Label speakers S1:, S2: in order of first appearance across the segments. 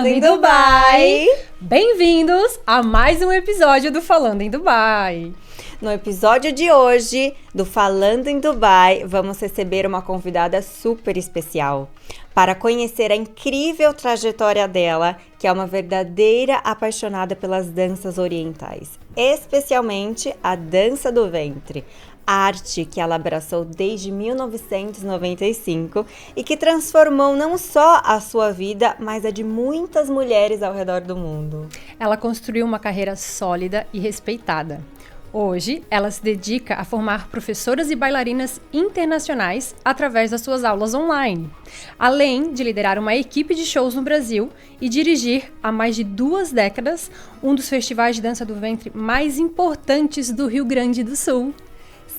S1: em Dubai! Bem-vindos a mais um episódio do Falando em Dubai!
S2: No episódio de hoje do Falando em Dubai, vamos receber uma convidada super especial para conhecer a incrível trajetória dela, que é uma verdadeira apaixonada pelas danças orientais, especialmente a dança do ventre, arte que ela abraçou desde 1995 e que transformou não só a sua vida, mas a de muitas mulheres ao redor do mundo.
S1: Ela construiu uma carreira sólida e respeitada. Hoje, ela se dedica a formar professoras e bailarinas internacionais através das suas aulas online, além de liderar uma equipe de shows no Brasil e dirigir, há mais de 2 décadas, um dos festivais de dança do ventre mais importantes do Rio Grande do Sul.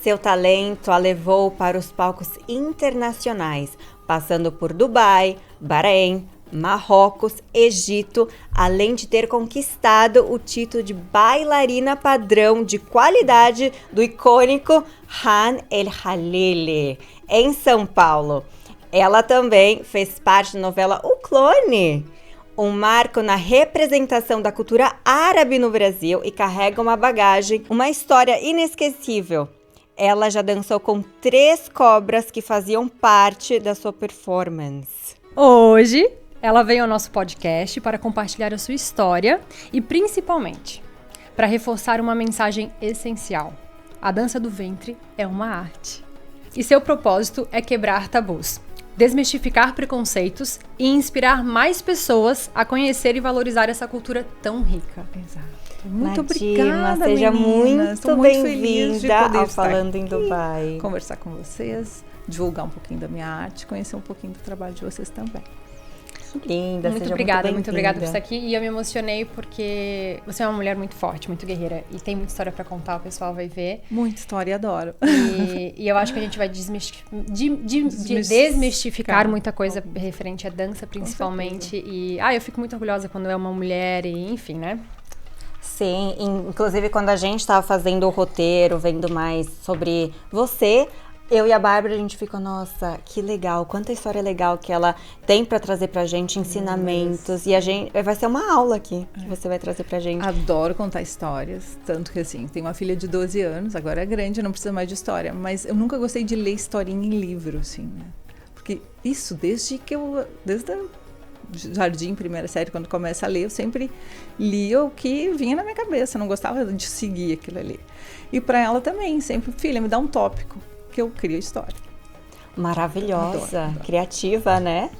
S2: Seu talento a levou para os palcos internacionais, passando por Dubai, Bahrein, Marrocos, Egito, além de ter conquistado o título de bailarina padrão de qualidade do icônico Han El Khalili, em São Paulo. Ela também fez parte da novela O Clone, um marco na representação da cultura árabe no Brasil e carrega uma bagagem, uma história inesquecível. Ela já dançou com 3 cobras que faziam parte da sua performance.
S1: Hoje, ela veio ao nosso podcast para compartilhar a sua história e, principalmente, para reforçar uma mensagem essencial. A dança do ventre é uma arte. E seu propósito é quebrar tabus, desmistificar preconceitos e inspirar mais pessoas a conhecer e valorizar essa cultura tão rica.
S3: Exato. Muito
S2: Nadima,
S3: obrigada,
S2: seja
S3: meninas.
S2: muito bem-vinda ao Falando em Dubai.
S3: Conversar com vocês, divulgar um pouquinho da minha arte, conhecer um pouquinho do trabalho de vocês também.
S2: Linda,
S1: Muito
S2: seja
S1: obrigada,
S2: muito
S1: obrigada por estar aqui. E eu me emocionei porque você é uma mulher muito forte, muito guerreira e tem muita história pra contar, o pessoal vai ver.
S3: Muita história, adoro.
S1: E eu acho que a gente vai desmistificar muita coisa referente à dança, principalmente. E eu fico muito orgulhosa quando é uma mulher e enfim, né?
S2: Sim, inclusive quando a gente estava fazendo o roteiro, vendo mais sobre você, eu e a Bárbara, a gente ficou, nossa, que legal, quanta história legal que ela tem pra trazer pra gente, ensinamentos, e a gente, vai ser uma aula aqui que você vai trazer pra gente.
S3: Adoro contar histórias, tanto que assim, tenho uma filha de 12 anos, agora é grande, não precisa mais de história, mas eu nunca gostei de ler historinha em livro, assim, né? Porque isso, desde jardim, primeira série, quando começa a ler, eu sempre lia o que vinha na minha cabeça, não gostava de seguir aquilo ali. E pra ela também, sempre, filha, me dá um tópico que eu crio história.
S2: Maravilhosa,
S3: adoro.
S2: Criativa, né?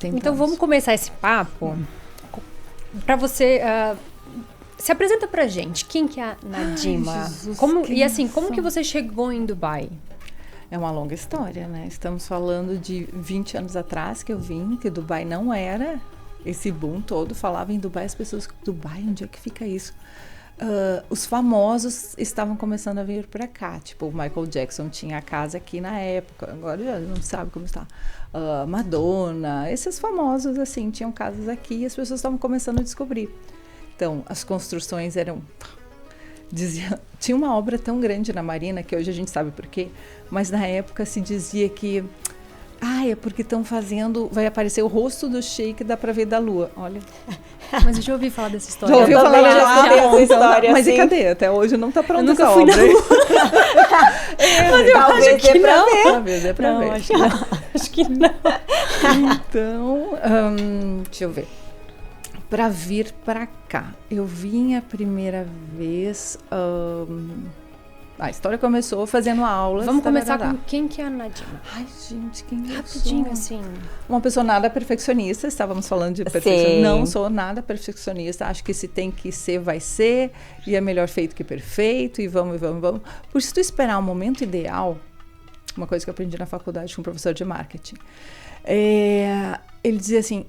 S1: Então vamos começar esse papo pra você... se apresenta pra gente, quem que é a Nadima?
S3: Ai, Jesus,
S1: como que você chegou em Dubai?
S3: É uma longa história, né? Estamos falando de 20 anos atrás que eu vim, que Dubai não era esse boom todo. Falava em Dubai, as pessoas, Dubai, onde é que fica isso? Os famosos estavam começando a vir para cá. Tipo, o Michael Jackson tinha a casa aqui na época, agora já não sabe como está. Madonna, esses famosos, assim, tinham casas aqui e as pessoas estavam começando a descobrir. Então, as construções eram... tinha uma obra tão grande na Marina, que hoje a gente sabe por quê, mas na época se dizia que é porque estão fazendo, vai aparecer o rosto do Sheik, dá pra ver da lua. Olha.
S1: Mas eu já ouvi falar dessa história.
S3: Já ouviu falar
S2: dessa história,
S3: mas
S2: sim.
S3: E cadê? Até hoje não tá pronta essa
S1: fui
S3: obra.
S1: Mas eu
S2: talvez
S1: acho que não.
S3: Talvez é pra ver.
S1: Acho que não. Acho que não.
S3: Então, deixa eu ver. Para vir para cá, eu vim a primeira vez. A história começou fazendo aulas.
S1: Vamos começar com quem que é a Nadima?
S3: Ai, gente, quem é?
S1: Rapidinho, assim.
S3: Uma pessoa nada perfeccionista. Estávamos falando de perfeccionismo. Não sou nada perfeccionista. Acho que se tem que ser, vai ser. E é melhor feito que perfeito. E vamos. Por isso, tu esperar o momento ideal. Uma coisa que eu aprendi na faculdade com um professor de marketing. Ele dizia assim: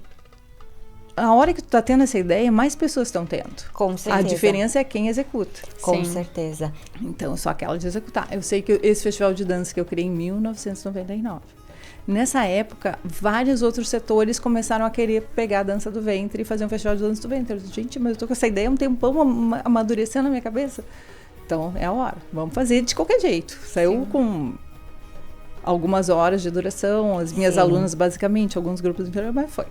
S3: a hora que tu tá tendo essa ideia, mais pessoas estão tendo.
S2: Com certeza.
S3: A diferença é quem executa.
S2: Com certeza.
S3: Então, só aquela de executar. Eu sei que esse festival de dança que eu criei em 1999. Nessa época, vários outros setores começaram a querer pegar a dança do ventre e fazer um festival de dança do ventre. Eu disse, gente, mas eu tô com essa ideia há um tempão amadurecendo na minha cabeça. Então, é a hora. Vamos fazer de qualquer jeito. Saiu com algumas horas de duração, as minhas alunas, basicamente, alguns grupos inferiores, mas foi.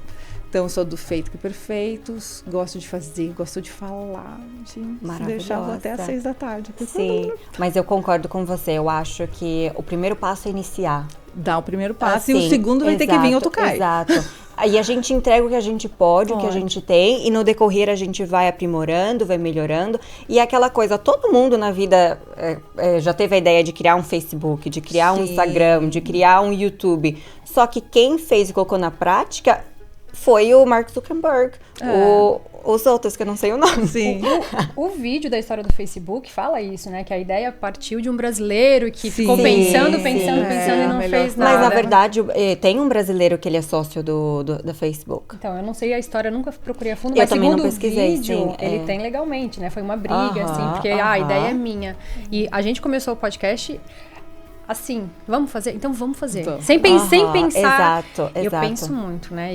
S3: Então, eu sou do feito que perfeitos, gosto de fazer, gosto de falar. Gente, deixava até às 6 da tarde.
S2: Sim, mas eu concordo com você. Eu acho que o primeiro passo é iniciar.
S3: Dá o primeiro passo e o segundo vai ter que vir ou tu cai.
S2: Exato. Aí a gente entrega o que a gente pode, o que a gente tem, e no decorrer a gente vai aprimorando, vai melhorando. E é aquela coisa, todo mundo na vida já teve a ideia de criar um Facebook, de criar um Instagram, de criar um YouTube. Só que quem fez e colocou na prática foi o Mark Zuckerberg. Os outros, que eu não sei o nome.
S3: Sim.
S1: O vídeo da história do Facebook fala isso, né? Que a ideia partiu de um brasileiro que ficou pensando e não fez nada.
S2: Mas, na verdade, tem um brasileiro que ele é sócio do Facebook.
S1: Então, eu não sei a história, eu nunca procurei a fundo, mas segundo o vídeo, ele tem legalmente, né? Foi uma briga, assim, porque a ideia é minha. E a gente começou o podcast... Assim, vamos fazer? Então vamos fazer. Sem pensar.
S2: Exato.
S1: Eu penso muito, né?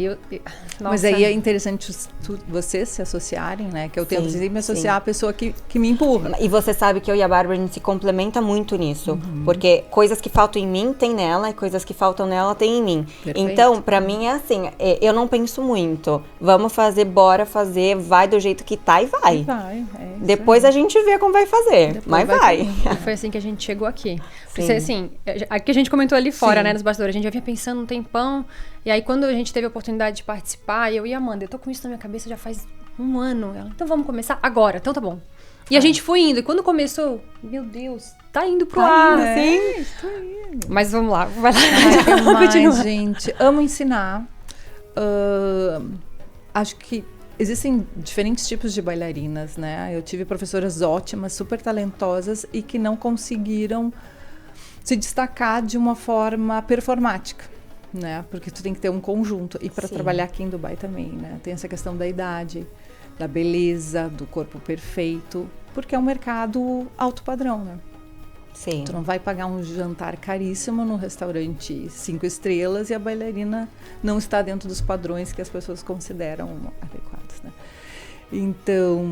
S3: Mas aí é interessante vocês se associarem, né? Que eu tento sempre me associar à pessoa que me empurra.
S2: E você sabe que eu e a Bárbara, a gente se complementa muito nisso. Porque coisas que faltam em mim, tem nela. E coisas que faltam nela, tem em mim.
S3: Perfeito.
S2: Então, pra mim é assim, eu não penso muito. Vamos fazer, bora fazer, vai do jeito que tá e vai. Depois a gente vê como vai fazer. Depois mas vai.
S1: Foi assim que a gente chegou aqui. Porque, assim, aqui a gente comentou ali fora, né, nos bastidores, a gente já vinha pensando um tempão, e aí quando a gente teve a oportunidade de participar, eu e a Amanda, eu tô com isso na minha cabeça já faz um ano, ela, então vamos começar agora, então tá bom. E a gente foi indo, e quando começou, meu Deus, tá indo pro ar, assim.
S3: Tô indo.
S1: Mas vamos lá, vai lá.
S3: Mas, gente, amo ensinar, acho que existem diferentes tipos de bailarinas, né, eu tive professoras ótimas, super talentosas, e que não conseguiram se destacar de uma forma performática, né? Porque tu tem que ter um conjunto. E para trabalhar aqui em Dubai também, né? Tem essa questão da idade, da beleza, do corpo perfeito, porque é um mercado alto padrão, né?
S2: Sim.
S3: Tu não vai pagar um jantar caríssimo num restaurante 5 estrelas e a bailarina não está dentro dos padrões que as pessoas consideram adequados, né? Então...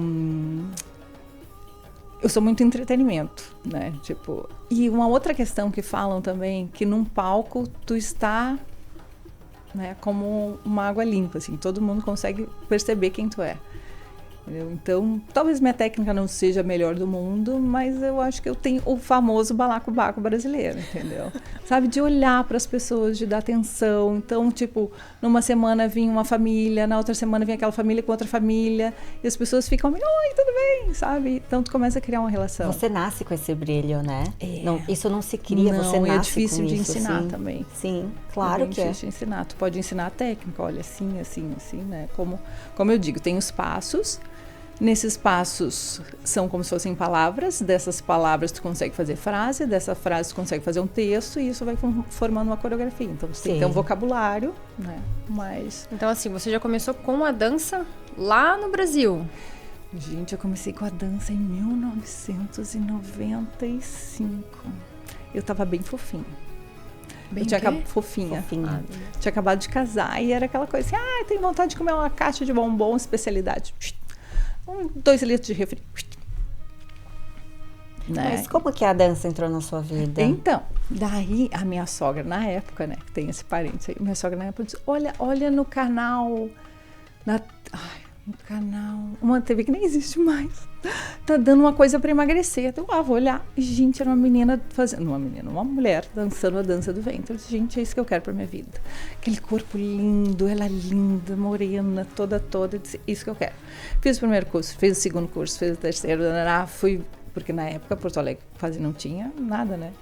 S3: eu sou muito entretenimento, né? Tipo, e uma outra questão que falam também, que num palco tu está, né, como uma água limpa, assim, todo mundo consegue perceber quem tu é. Entendeu? Então, talvez minha técnica não seja a melhor do mundo, mas eu acho que eu tenho o famoso balacobaco brasileiro, entendeu? Sabe, de olhar para as pessoas, de dar atenção. Então, tipo, numa semana vinha uma família, na outra semana vinha aquela família com outra família, e as pessoas ficam, oi, tudo bem, sabe? Então, tu começa a criar uma relação.
S2: Você nasce com esse brilho, né? Não, isso não se cria, você nasce
S3: é difícil
S2: com
S3: de
S2: isso,
S3: ensinar
S2: sim.
S3: também.
S2: Sim, claro que é.
S3: Difícil de ensinar. Tu pode ensinar a técnica, olha, assim, assim, assim, né? Como eu digo, tem os passos. Nesses passos são como se fossem palavras, dessas palavras tu consegue fazer frase, dessa frase tu consegue fazer um texto e isso vai formando uma coreografia. Então você tem que ter um vocabulário, né? Mas...
S1: Então assim, você já começou com a dança lá no Brasil?
S3: Gente, eu comecei com a dança em 1995. Eu tava bem fofinha.
S1: Bem
S3: fofinha. Tinha acabado de casar e era aquela coisa assim, tenho vontade de comer uma caixa de bombom, especialidade. 2 litros de refri. Né?
S2: Mas como que a dança entrou na sua vida?
S3: Então, daí a minha sogra, na época, né, tem esse parente aí, minha sogra na época disse, olha no canal, no canal, uma TV que nem existe mais, tá dando uma coisa para emagrecer. Então, vou olhar. Gente, era uma mulher dançando a dança do ventre. Eu disse, gente, é isso que eu quero pra minha vida. Aquele corpo lindo, ela linda, morena, toda. Eu disse, isso que eu quero. Fiz o primeiro curso, fiz o segundo curso, fiz o terceiro, fui, porque na época Porto Alegre quase não tinha nada, né?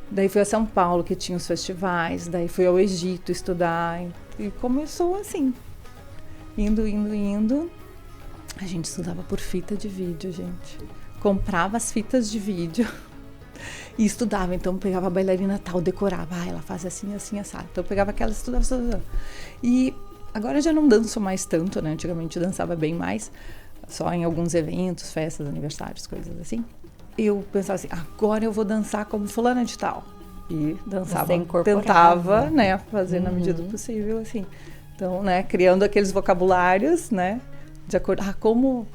S3: Daí fui a São Paulo, que tinha os festivais, daí fui ao Egito estudar, e começou assim, indo. A gente estudava por fita de vídeo, gente. Comprava as fitas de vídeo e estudava. Então, pegava a bailarina tal, decorava. Ela faz assim, assim, assado. Então, eu pegava aquela, estudava. E agora eu já não danço mais tanto, né? Antigamente eu dançava bem mais. Só em alguns eventos, festas, aniversários, coisas assim. Eu pensava assim, agora eu vou dançar como fulana de tal. E dançava, tentava, né? Fazer na medida do possível, assim. Então, né? Criando aqueles vocabulários, né? De acordo como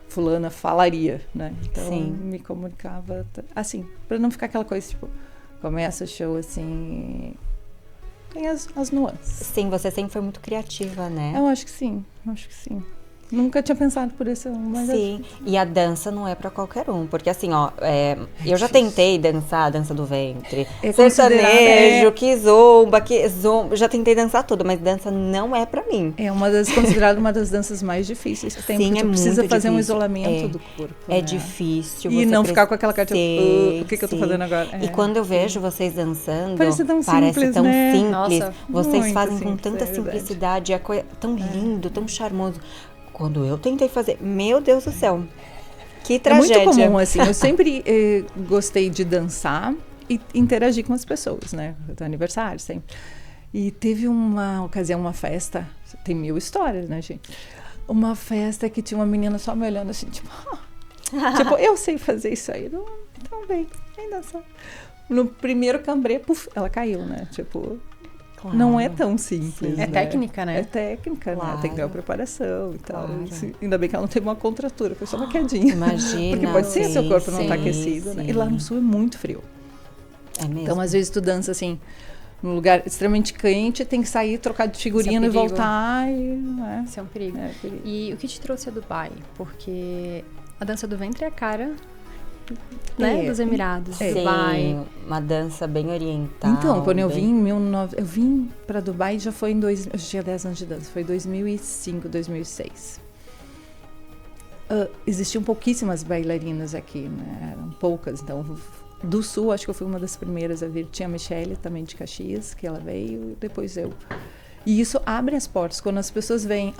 S3: fulana falaria, né? Então, me comunicava assim, para não ficar aquela coisa, tipo, começa o show assim, tem as nuances.
S2: Sim, você sempre foi muito criativa, né?
S3: Eu acho que sim. Nunca tinha pensado por isso, mas
S2: Sim, e a dança não é pra qualquer um, porque assim, ó, eu já tentei dançar a dança do ventre, sertanejo, kizomba, já tentei dançar tudo, mas dança não é pra mim.
S3: É considerada uma das danças mais difíceis que tem,
S2: Sim,
S3: porque tu precisa
S2: muito
S3: fazer um
S2: difícil.
S3: isolamento do corpo.
S2: É
S3: né?
S2: difícil.
S3: E
S2: você
S3: não ficar com aquela cara de, o que eu tô
S2: sim.
S3: fazendo agora?
S2: E quando eu vejo vocês dançando,
S3: Parece tão
S2: parece
S3: simples,
S2: tão
S3: né?
S2: simples.
S1: Nossa,
S2: Vocês
S3: muito
S2: fazem com
S3: simples,
S2: tanta
S3: é verdade.
S2: simplicidade, é tão lindo, tão charmoso. Quando eu tentei fazer, meu Deus do céu, que tragédia.
S3: É muito comum, assim, eu sempre gostei de dançar e interagir com as pessoas, né? Do aniversário, sempre. E teve uma ocasião, uma festa, tem 1000 histórias, né, gente? Uma festa que tinha uma menina só me olhando assim, tipo, tipo, eu sei fazer isso aí. Não, então vem dançar. No primeiro cambrê, puf, ela caiu, né? Tipo...
S2: Claro.
S3: Não é tão simples,
S1: É técnica, né?
S3: É técnica,
S2: Claro.
S3: né? Tem que ter uma preparação e tal.
S2: Claro.
S3: Ainda bem que ela não teve uma contratura, foi só uma quedinha.
S2: Imagina.
S3: Porque pode ser seu corpo não tá
S1: sim,
S3: aquecido, né?
S2: sim.
S3: E lá no sul é muito frio.
S2: É mesmo?
S3: Então, às vezes, tu dança assim, num lugar extremamente quente, tem que sair, trocar de figurino e
S1: perigo.
S3: voltar. Né?
S1: Isso é um perigo.
S3: É perigo.
S1: E o que te trouxe a Dubai? Porque a dança do ventre é a cara, né, dos Emirados,
S2: Sim,
S1: Dubai.
S2: uma dança bem oriental.
S3: Então, quando eu
S2: bem-
S3: vim eu vim para Dubai já foi eu tinha 10 anos de dança, foi 2005, 2006. Existiam pouquíssimas bailarinas aqui, né? Eram poucas, então do sul acho que eu fui uma das primeiras a vir. Tinha a Michelle também de Caxias, que ela veio, e depois eu. E isso abre as portas, quando as pessoas veem,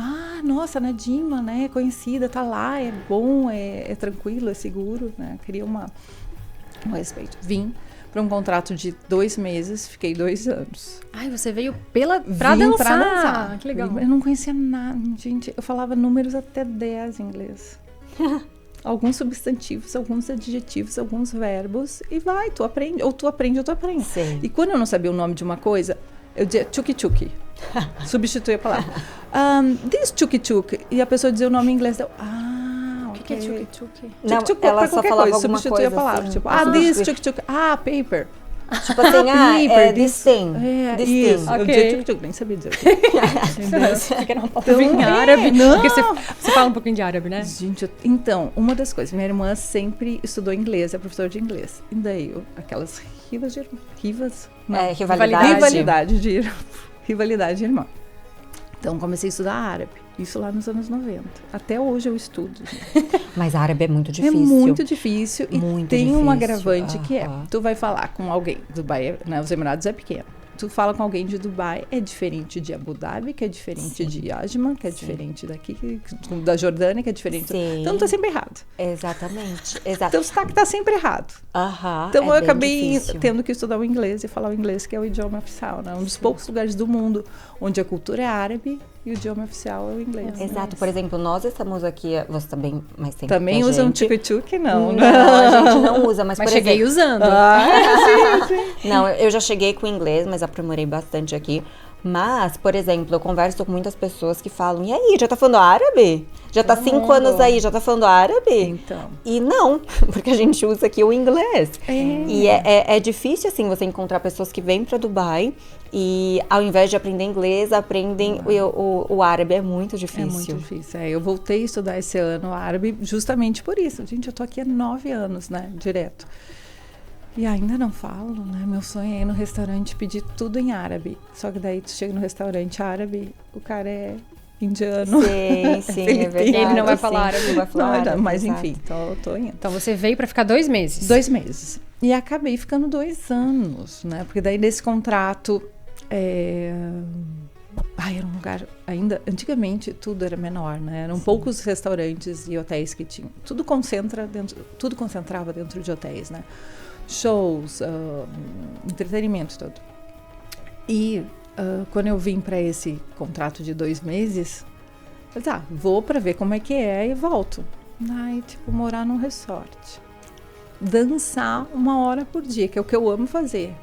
S3: nossa, a Nadima, né, conhecida, tá lá, é bom, é tranquilo, é seguro, né, cria um respeito. Vim para um contrato de 2 meses, fiquei 2 anos.
S1: Ai, você veio pra
S3: Vim
S1: dançar.
S3: pra dançar.
S1: Que legal.
S3: Eu não conhecia nada, gente, eu falava números até 10 em inglês. Alguns substantivos, alguns adjetivos, alguns verbos, e vai, tu aprende, ou tu aprende.
S2: Sim.
S3: E quando eu não sabia o nome de uma coisa, eu dizia tchuki-tchuki. Substitui a palavra. This tchuki-tchuki. E a pessoa dizia o nome em inglês. Eu,
S1: O que é tchuki-tchuki?
S2: Não,
S3: Tchuki-tchuki
S2: ela
S3: pra
S2: só
S3: qualquer
S2: falava
S3: coisa,
S2: alguma
S3: substitui
S2: coisa
S3: a palavra.
S2: assim.
S3: Tipo,
S2: Ah,
S3: this
S2: substitui.
S3: tchuki-tchuki. Paper.
S2: Tipo assim,
S3: Paper,
S2: this thing.
S3: É,
S2: This
S3: isso.
S2: thing.
S3: Eu
S1: Ok.
S3: dizia tchuki-tchuki, nem sabia dizer.
S1: Fica na palavra em árabe.
S3: Não.
S1: Porque você fala um pouquinho de árabe, né?
S3: Gente, então, uma das coisas, minha irmã sempre estudou inglês, é professora de inglês. E daí, aquelas rivalidade de irmã. Então, comecei a estudar árabe. Isso lá nos anos 90. Até hoje eu estudo.
S2: Mas árabe é muito difícil.
S3: É muito difícil e
S2: Muito
S3: tem
S2: difícil.
S3: um agravante que é,
S2: Aham.
S3: tu vai falar com alguém, Dubai, né, os Emirados é pequeno. Tu fala com alguém de Dubai, é diferente de Abu Dhabi, que é diferente de Ajman, que é diferente daqui, da Jordânia, que é diferente.
S2: Sim.
S3: Então tá sempre errado.
S2: Exatamente. Exato.
S3: Então o sotaque tá sempre errado.
S2: Aham,
S3: Então
S2: é
S3: eu
S2: bem
S3: acabei
S2: difícil.
S3: tendo que estudar o inglês e falar o inglês, que é o idioma oficial, né? Um dos poucos lugares do mundo onde a cultura é árabe e o idioma oficial é o inglês. né?
S2: Exato. Por exemplo, nós estamos aqui, você também mais tempo
S3: Também
S2: que a
S3: usam
S2: gente.
S3: tuk-tuk? Não,
S2: Não, a gente não usa, mas,
S1: Mas
S2: por
S1: cheguei
S2: exemplo,
S1: usando.
S2: Não, eu já cheguei com inglês, mas aprimorei bastante aqui. Mas, por exemplo, eu converso com muitas pessoas que falam, e aí, já tá falando árabe? Já tá 5 anos aí, já tá falando árabe?
S3: Então.
S2: E não, porque a gente usa aqui o inglês. E é difícil, assim, você encontrar pessoas que vêm pra Dubai e, ao invés de aprender inglês, aprendem o árabe. É muito difícil.
S3: É muito difícil. Eu voltei a estudar esse ano árabe justamente por isso. Gente, eu tô aqui há 9 anos, né? Direto. E ainda não falo, né? Meu sonho é ir no restaurante pedir tudo em árabe. Só que daí tu chega no restaurante árabe, o cara é indiano.
S2: Sim, sim, é verdade.
S1: Ele não vai
S2: sim,
S1: falar árabe.
S2: não vai falar árabe,
S3: Mas
S2: exato.
S3: enfim, tô indo.
S1: Então você veio pra ficar 2 meses.
S3: 2 meses. E acabei ficando 2 anos, né? Porque daí nesse contrato... era um lugar... Antigamente tudo era menor, né? Eram poucos restaurantes e hotéis que tinham. Tudo concentrava dentro de hotéis, né? Shows, entretenimento todo. E quando eu vim para esse contrato de 2 meses, eu disse, vou para ver como é que é e volto. Aí, tipo, morar num resort. Dançar 1 hora por dia, que é o que eu amo fazer.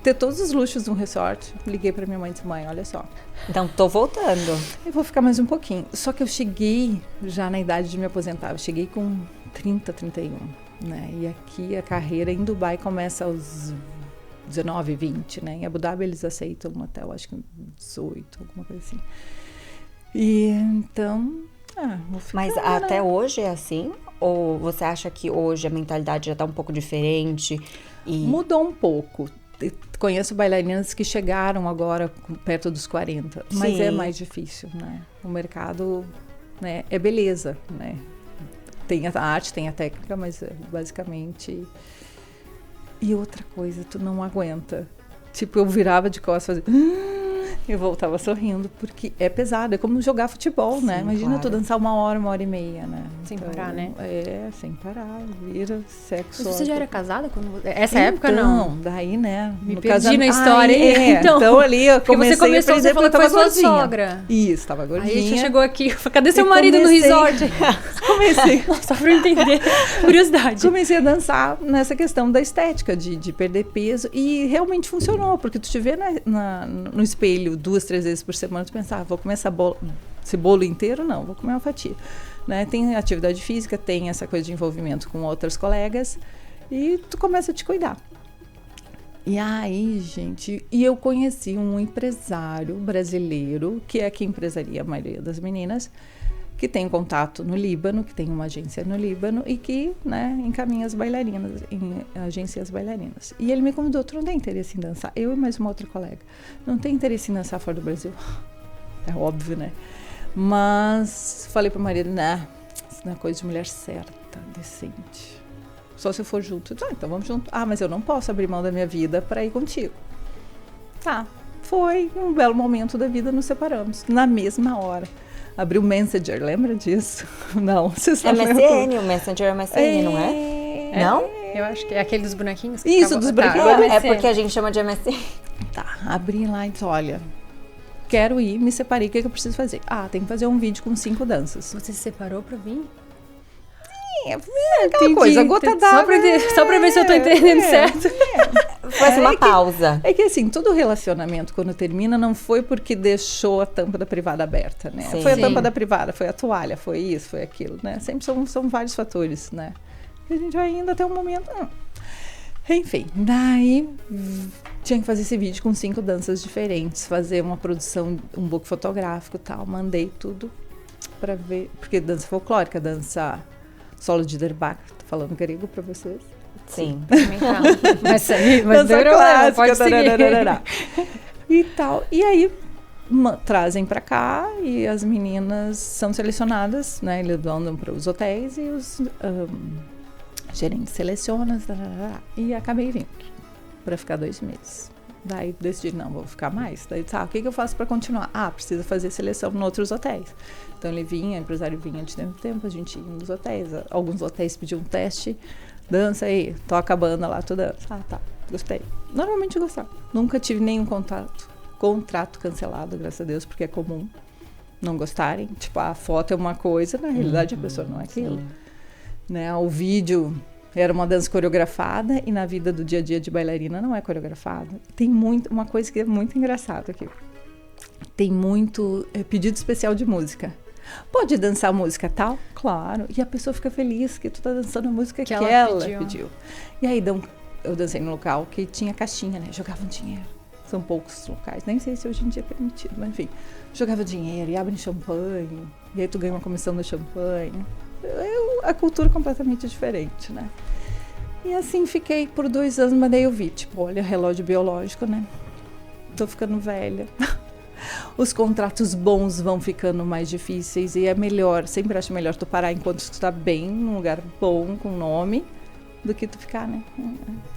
S3: Ter todos os luxos de um resort. Liguei para minha mãe e disse, mãe, olha só.
S2: Então, tô voltando.
S3: Eu vou ficar mais um pouquinho. Só que eu cheguei já na idade de me aposentar. Eu cheguei com 30, 31. Né? E aqui a carreira em Dubai começa aos 19, 20, né? Em Abu Dhabi eles aceitam até, eu acho que 18, alguma coisa assim. E então, vou ficar,
S2: Mas até hoje é assim? Ou você acha que hoje a mentalidade já tá um pouco diferente?
S3: Mudou um pouco. Conheço bailarinas que chegaram agora perto dos 40, mas
S2: Sim.
S3: é mais difícil, né? O mercado, né, é beleza, né? Tem a arte, tem a técnica, mas basicamente... E outra coisa, tu não aguenta. Tipo, eu virava de costas, fazia... E voltava sorrindo, porque é pesado, é como jogar futebol, né?
S2: Sim,
S3: Imagina
S2: claro.
S3: tu dançar 1 hora e meia, né?
S1: Sem parar, né?
S3: Sem parar, vira sexo.
S1: Mas você já era casada quando... Essa época, não?
S3: Daí, né?
S1: Me
S3: no
S1: perdi
S3: casamento-
S1: na história.
S3: Então ali eu
S1: Porque
S3: comecei
S1: você começou,
S3: a
S1: você
S3: aprender
S1: falou que
S3: porque
S1: foi
S3: eu
S1: sua
S3: tava gordinha.
S1: sogra.
S3: Isso, tava gordinha.
S1: Aí você chegou aqui, cadê seu
S3: E
S1: marido no
S3: comecei-
S1: resort?
S3: Comecei.
S1: Só pra eu entender, curiosidade.
S3: Comecei a dançar nessa questão da estética, de perder peso, e realmente funcionou, porque tu te vê no espelho 2, 3 vezes por semana, tu pensa, vou comer esse bolo inteiro? Não, vou comer uma fatia. Né? Tem atividade física, tem essa coisa de envolvimento com outras colegas, e tu começa a te cuidar. E aí, gente, eu conheci um empresário brasileiro, que é que empresaria a maioria das meninas, que tem contato no Líbano, que tem uma agência no Líbano e que, né, encaminha as bailarinas, agencia as bailarinas. E ele me convidou, tu não tem interesse em dançar? Eu e mais uma outra colega. Não tem interesse em dançar fora do Brasil? É óbvio, né? Mas falei pro marido, isso não é coisa de mulher certa, decente. Só se eu for junto. Então vamos junto. Mas eu não posso abrir mão da minha vida para ir contigo. Tá, foi um belo momento da vida, nos separamos. Na mesma hora. Abri o Messenger, lembra disso? Não, você sabe.
S2: MSN, o Messenger é MSN, não é? Não?
S1: Eu acho que é aquele dos bonequinhos.
S3: Isso, dos bonequinhos.
S2: É porque a gente chama de MSN.
S3: Tá, abri lá e disse, olha, quero ir, me separei, o que eu preciso fazer? Tem que fazer um vídeo com 5 danças.
S1: Você se separou pra vir?
S3: Aquela coisa, gota d'água.
S1: Só pra ver se eu tô entendendo certo.
S2: Foi assim, uma pausa.
S3: É que assim, todo relacionamento quando termina não foi porque deixou a tampa da privada aberta, né?
S2: Sim.
S3: Foi a
S1: Sim.
S3: tampa da privada, foi a toalha, foi isso, foi aquilo, né? Sempre são vários fatores, né? E a gente vai indo até o momento... Enfim, daí tinha que fazer esse vídeo com 5 danças diferentes, fazer uma produção, um book fotográfico e tal. Mandei tudo pra ver, porque dança folclórica, dança solo de Derbach, tô falando grego pra vocês.
S2: Sim.
S1: Mas
S3: Dança clássica,
S1: pode seguir.
S3: E tal. E aí trazem pra cá e as meninas são selecionadas, né? Eles mandam para os hotéis e os gerentes selecionam. E acabei vindo para ficar 2 meses. Daí decidi, não, vou ficar mais. Daí, o que eu faço para continuar? Precisa fazer seleção em outros hotéis. Então ele vinha, o empresário vinha de tempo em tempo, a gente ia nos hotéis. Alguns hotéis pediam um teste, dança aí, toca a banda lá, tu dança. Tá, gostei. Normalmente eu gostava. Nunca tive nenhum contrato cancelado, graças a Deus, porque é comum não gostarem. Tipo, a foto é uma coisa, na realidade a pessoa não é aquilo.
S2: Sim.
S3: Né? O vídeo era uma dança coreografada e na vida do dia a dia de bailarina não é coreografada. Tem uma coisa que é muito engraçada aqui. Tem muito pedido especial de música. Pode dançar música tal? Claro. E a pessoa fica feliz que tu tá dançando a música que ela pediu. E aí eu dancei num local que tinha caixinha, né? Jogavam dinheiro. São poucos locais. Nem sei se hoje em dia é permitido, mas enfim. Jogava dinheiro e abrem champanhe. E aí tu ganha uma comissão do champanhe. A cultura é completamente diferente, né? E assim fiquei por 2 anos, mas daí eu vi, tipo, olha, relógio biológico, né? Tô ficando velha. Os contratos bons vão ficando mais difíceis e é melhor, sempre acho melhor tu parar enquanto tu tá bem, num lugar bom, com nome, do que tu ficar, né?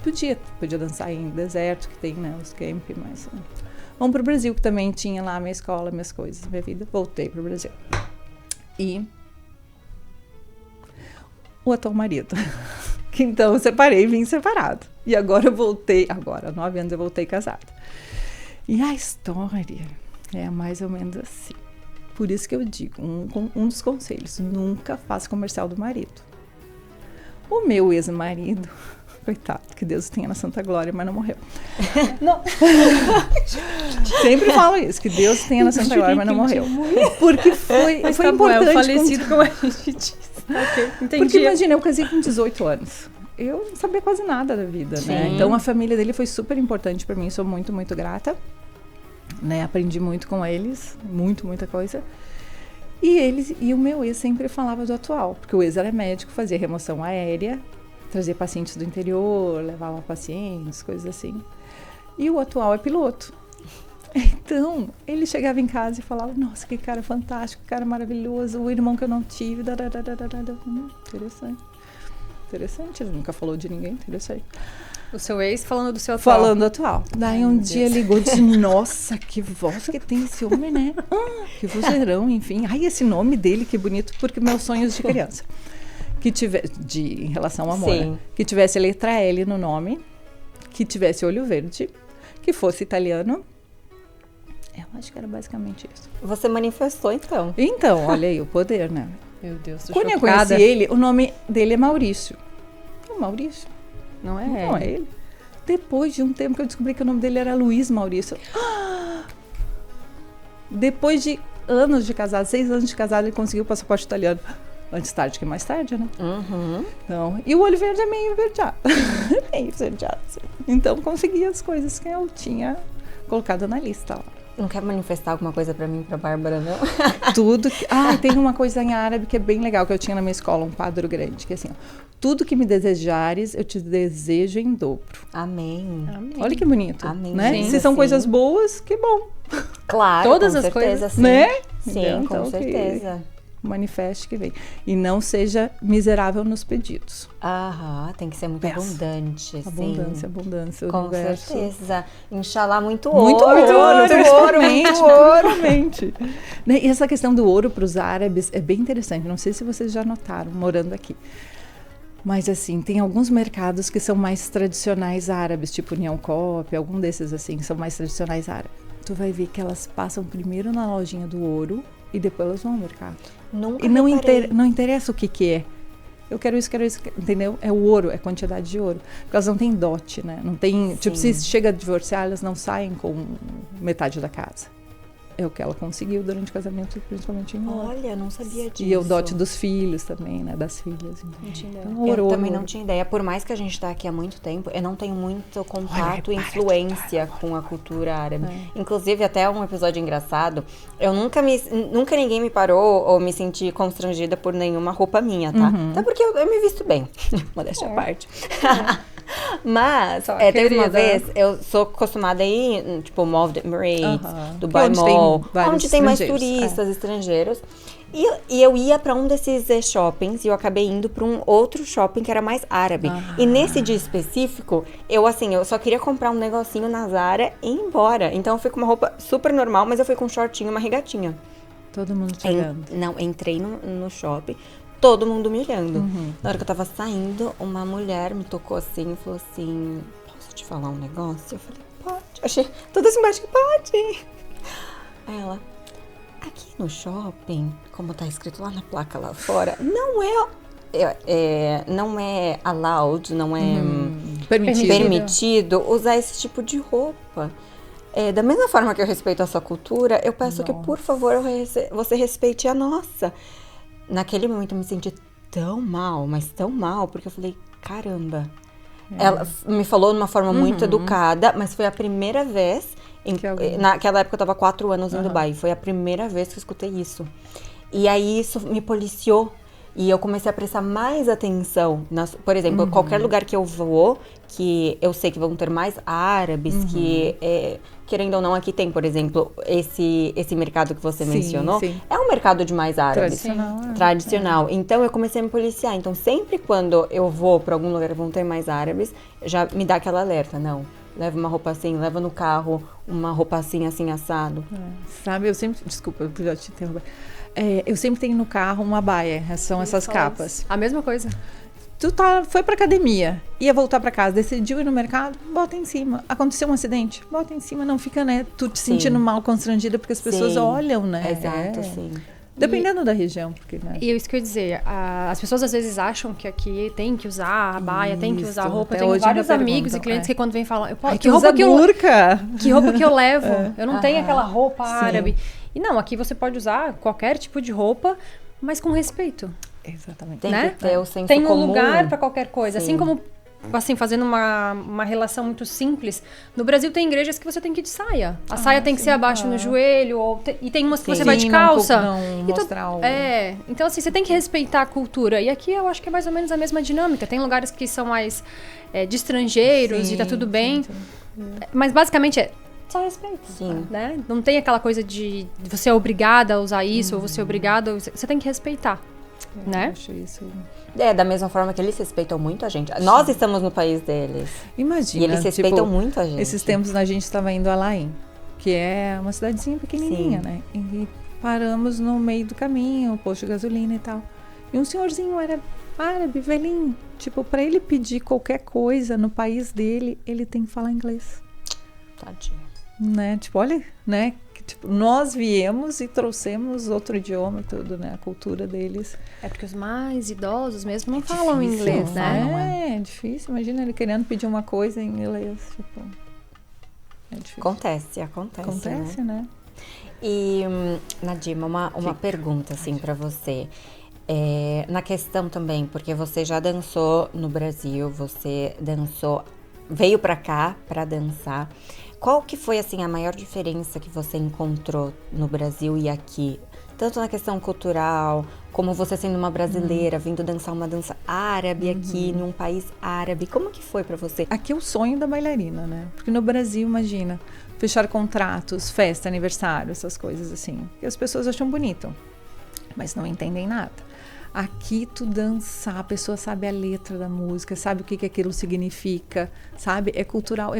S3: Podia dançar em deserto, que tem, né, os camp, mas... Vamos pro Brasil, que também tinha lá minha escola, minhas coisas, minha vida. Voltei pro Brasil. E... o atual marido. Que então eu separei e vim separado. E agora eu voltei, 9 anos eu voltei casada. E a história é mais ou menos assim. Por isso que eu digo, um dos conselhos, nunca faça comercial do marido. O meu ex-marido, coitado, que Deus tenha na Santa Glória, mas não morreu. Não. Sempre falo isso, que Deus tenha na Santa Glória, mas não morreu. Porque foi importante.
S1: É o falecido, como a gente diz. Okay, entendi.
S3: Porque imagina, eu casei com 18 anos. eu não sabia quase nada da vida, né?
S2: Sim.
S3: Então a família dele foi super importante para mim, sou muito, muito grata, né? Aprendi muito com eles, muita coisa. E o meu ex sempre falava do atual, porque o ex era médico, fazia remoção aérea, trazia pacientes do interior, levava pacientes, coisas assim. E o atual é piloto. Então, ele chegava em casa e falava, nossa, que cara fantástico, que cara maravilhoso, o irmão que eu não tive. Interessante, ele nunca falou de ninguém, interessante.
S1: O seu ex falando do seu atual.
S3: Falando atual. Daí um dia ligou e disse, nossa, que voz que tem esse homem, né? Que vozeirão, enfim. Ai, esse nome dele, que bonito, porque meus sonhos de criança. Em relação ao amor, né? Que tivesse a letra L no nome, que tivesse olho verde, que fosse italiano. Eu acho que era basicamente isso.
S2: Você manifestou, então.
S3: Então, olha aí o poder, né?
S1: Meu Deus, tô
S3: Quando
S1: chocada.
S3: eu conheci ele, o nome dele é Maurício. O Maurício?
S1: Não é?
S3: Não é ele. Depois de um tempo que eu descobri que o nome dele era Luiz Maurício. Depois de anos de casado, 6 anos de casado, ele conseguiu o passaporte italiano. Antes tarde que mais tarde, né? Então, e o olho verde é meio verdeado. Meio verdeado. Então, consegui as coisas que eu tinha colocado na lista lá.
S2: Não quer manifestar alguma coisa pra mim, pra Bárbara, não?
S3: Tudo que... tem uma coisa em árabe que é bem legal, que eu tinha na minha escola, um quadro grande, que é assim, ó, tudo que me desejares, eu te desejo em dobro.
S2: Amém.
S3: Olha que bonito.
S2: Amém.
S3: Né?
S2: Sim,
S3: Se são
S2: sim.
S3: coisas boas, que bom.
S2: Claro,
S1: Todas
S2: com
S1: as
S2: certeza,
S1: coisas,
S2: sim.
S3: Né?
S2: Sim,
S3: Então,
S2: com certeza.
S3: Manifeste que vem. E não seja miserável nos pedidos.
S2: Aham, tem que ser muito
S3: Peça.
S2: abundante,
S3: Abundância,
S2: sim.
S3: abundância.
S2: Com
S3: universo.
S2: certeza. Inxalá, muito
S3: Muito
S2: ouro.
S3: ouro,
S2: Principalmente.
S3: principalmente. Né, e essa questão do ouro para os árabes é bem interessante. Não sei se vocês já notaram, morando aqui. Mas, assim, tem alguns mercados que são mais tradicionais árabes, tipo União Cop, algum desses, assim, que são mais tradicionais árabes. Tu vai ver que elas passam primeiro na lojinha do ouro e depois elas vão ao mercado.
S2: Nunca
S3: E não
S2: reparei.
S3: interessa o que é. Eu quero isso, entendeu? É o ouro, é quantidade de ouro. Porque elas não têm dote, né? Não tem, tipo, se chega a divorciar, elas não saem com metade da casa. É o que ela conseguiu durante o casamento, principalmente em ouro.
S2: Olha, não sabia disso.
S3: E o dote dos filhos também, né? Das filhas.
S1: Não tinha ideia.
S3: Então,
S2: Eu
S3: ouro,
S2: também
S3: ouro.
S2: não tinha ideia. Por mais que a gente tá aqui há muito tempo, eu não tenho muito contato e
S3: Olha,
S2: influência com a cultura árabe. Inclusive, até um episódio engraçado, eu nunca ninguém me parou ou me senti constrangida por nenhuma roupa minha, tá? Até porque eu me visto bem. Modéstia à parte. Mas,
S1: Só,
S2: teve uma
S1: querida.
S2: vez, eu sou acostumada a ir, tipo, Mall of Emirates,
S3: Aham.
S2: Dubai
S3: Que onde tem
S2: Mall,
S3: vários
S2: onde tem mais
S3: estrangeiros,
S2: turistas, estrangeiros. E eu ia pra um desses shoppings e eu acabei indo pra um outro shopping que era mais árabe. E nesse dia específico, eu só queria comprar um negocinho na Zara e ir embora. Então eu fui com uma roupa super normal, mas eu fui com um shortinho e uma regatinha.
S3: Todo mundo chegando.
S2: Entrei no shopping, todo mundo me olhando. Na hora que eu tava saindo, uma mulher me tocou assim e falou assim, posso te falar um negócio? Eu falei, pode. Achei toda simpática, pode. Aí ela, aqui no shopping, como tá escrito lá na placa lá fora, não é allowed, não é permitido usar esse tipo de roupa. Da mesma forma que eu respeito a sua cultura, eu peço que, por favor, você respeite a nossa. Naquele momento eu me senti tão mal, mas tão mal, porque eu falei, caramba. Ela me falou de uma forma muito educada, mas foi a primeira vez, naquela época eu tava 4 anos em Dubai, foi a primeira vez que eu escutei isso. E aí isso me policiou. E eu comecei a prestar mais atenção. Por exemplo, qualquer lugar que eu vou, que eu sei que vão ter mais árabes, que, querendo ou não, aqui tem, por exemplo, esse mercado que você mencionou.
S3: Sim.
S2: É um mercado de mais árabes. Tradicional. Então, eu comecei a me policiar. Então, sempre quando eu vou para algum lugar que vão ter mais árabes, já me dá aquela alerta. Não, leva uma roupa assim, leva no carro uma roupa assim, assim, assado.
S3: Sabe, eu sempre... Desculpa, eu já te interrompi. Eu sempre tenho no carro uma baia, são essas capas.
S1: A mesma coisa.
S3: Tu foi pra academia, ia voltar pra casa, decidiu ir no mercado, bota em cima. Aconteceu um acidente, bota em cima, não fica, né? Tu te sentindo mal, constrangida, porque as pessoas olham, né?
S2: Exato, sim.
S3: Dependendo da região, porque, né?
S1: E isso que eu ia dizer, as pessoas às vezes acham que aqui tem que usar a baia, tem que usar a roupa. Eu
S3: até
S1: tenho
S3: hoje
S1: vários
S3: ainda
S1: amigos
S3: perguntam,
S1: e clientes que quando vêm falam,
S3: Que roupa que burca!
S1: Que roupa que eu levo? Eu não tenho aquela roupa árabe. E não, aqui você pode usar qualquer tipo de roupa, mas com respeito.
S3: Exatamente.
S2: Tem
S1: né?
S2: que ter o senso
S1: Tem um
S2: comum.
S1: lugar para qualquer coisa.
S2: Sim.
S1: Assim como, assim, fazendo uma relação muito simples, no Brasil tem igrejas que você tem que ir de saia. A saia tem que ser abaixo no joelho, e tem umas que você vai de calça.
S3: Não mostrar o...
S1: Então assim, você tem que respeitar a cultura. E aqui eu acho que é mais ou menos a mesma dinâmica. Tem lugares que são mais de estrangeiros e tá tudo bem.
S3: Sim.
S1: Mas basicamente só respeito.
S2: Sim.
S1: Né? Não tem aquela coisa de você é obrigada a usar isso, ou você é obrigada. Você tem que respeitar. Né?
S3: Eu acho isso...
S2: Da mesma forma que eles respeitam muito a gente. Nós estamos no país deles.
S3: Imagina,
S2: E eles respeitam muito a gente.
S3: Esses tempos a gente estava indo a Laim, que é uma cidadezinha pequenininha, né? E paramos no meio do caminho, posto de gasolina e tal. E um senhorzinho era árabe, velhinho. Tipo, para ele pedir qualquer coisa no país dele, ele tem que falar inglês.
S2: Tadinho.
S3: Né? Tipo, olha, né? Tipo, nós viemos e trouxemos outro idioma e tudo, né? A cultura deles.
S1: É porque os mais idosos mesmo não falam inglês, né?
S3: É difícil. Imagina ele querendo pedir uma coisa em inglês. Tipo, é difícil.
S2: Acontece,
S3: né?
S2: E, Nadima, uma pergunta, assim, pra você. Na questão também, porque você já dançou no Brasil, você veio pra cá pra dançar. Qual que foi, assim, a maior diferença que você encontrou no Brasil e aqui? Tanto na questão cultural, como você sendo uma brasileira, vindo dançar uma dança árabe aqui, num país árabe. Como que foi pra você?
S3: Aqui é o sonho da bailarina, né? Porque no Brasil, imagina, fechar contratos, festa, aniversário, essas coisas assim. Que as pessoas acham bonito, mas não entendem nada. Aqui tu dançar, a pessoa sabe a letra da música, sabe o que aquilo significa, sabe? É cultural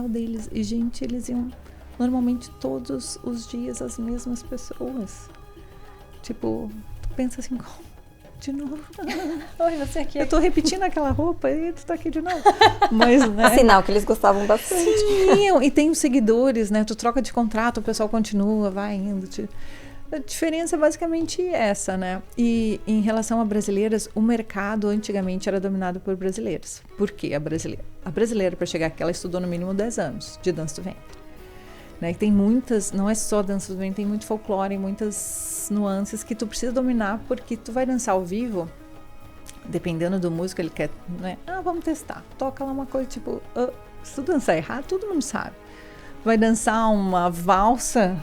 S3: deles. E, gente, eles iam normalmente todos os dias as mesmas pessoas. Tipo, tu pensa assim, de novo.
S1: Oi, você aqui.
S3: Eu tô repetindo aquela roupa e tu tá aqui de novo. Mas, né?
S2: Sinal que eles gostavam bastante.
S3: Sim, e tem os seguidores, né? Tu troca de contrato, o pessoal continua, vai indo. A diferença é basicamente essa, né? E em relação a brasileiras, o mercado antigamente era dominado por brasileiras. Por quê a brasileira? A brasileira, para chegar aqui, ela estudou no mínimo 10 anos de dança do ventre. Né? E tem muitas, não é só dança do ventre, tem muito folclore, muitas nuances que tu precisa dominar, porque tu vai dançar ao vivo, dependendo do músico, ele quer, né? Vamos testar. Toca lá uma coisa tipo, se tu dançar errado, todo mundo sabe. Tu vai dançar uma valsa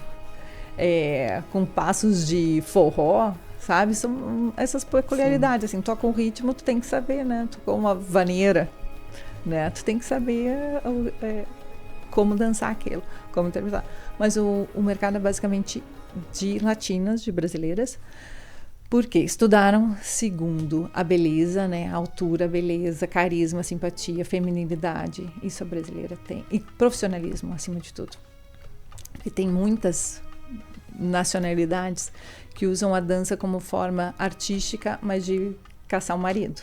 S3: com passos de forró, sabe? São essas peculiaridades, assim, toca um ritmo, tu tem que saber, né? Tocou uma vaneira, né? Tu tem que saber como dançar aquilo, como interpretar. Mas o mercado é basicamente de latinas, de brasileiras, porque estudaram segundo a beleza, né? A altura, beleza, carisma, simpatia, feminilidade. Isso a brasileira tem. E profissionalismo, acima de tudo. E tem muitas nacionalidades que usam a dança como forma artística, mas de caçar o marido.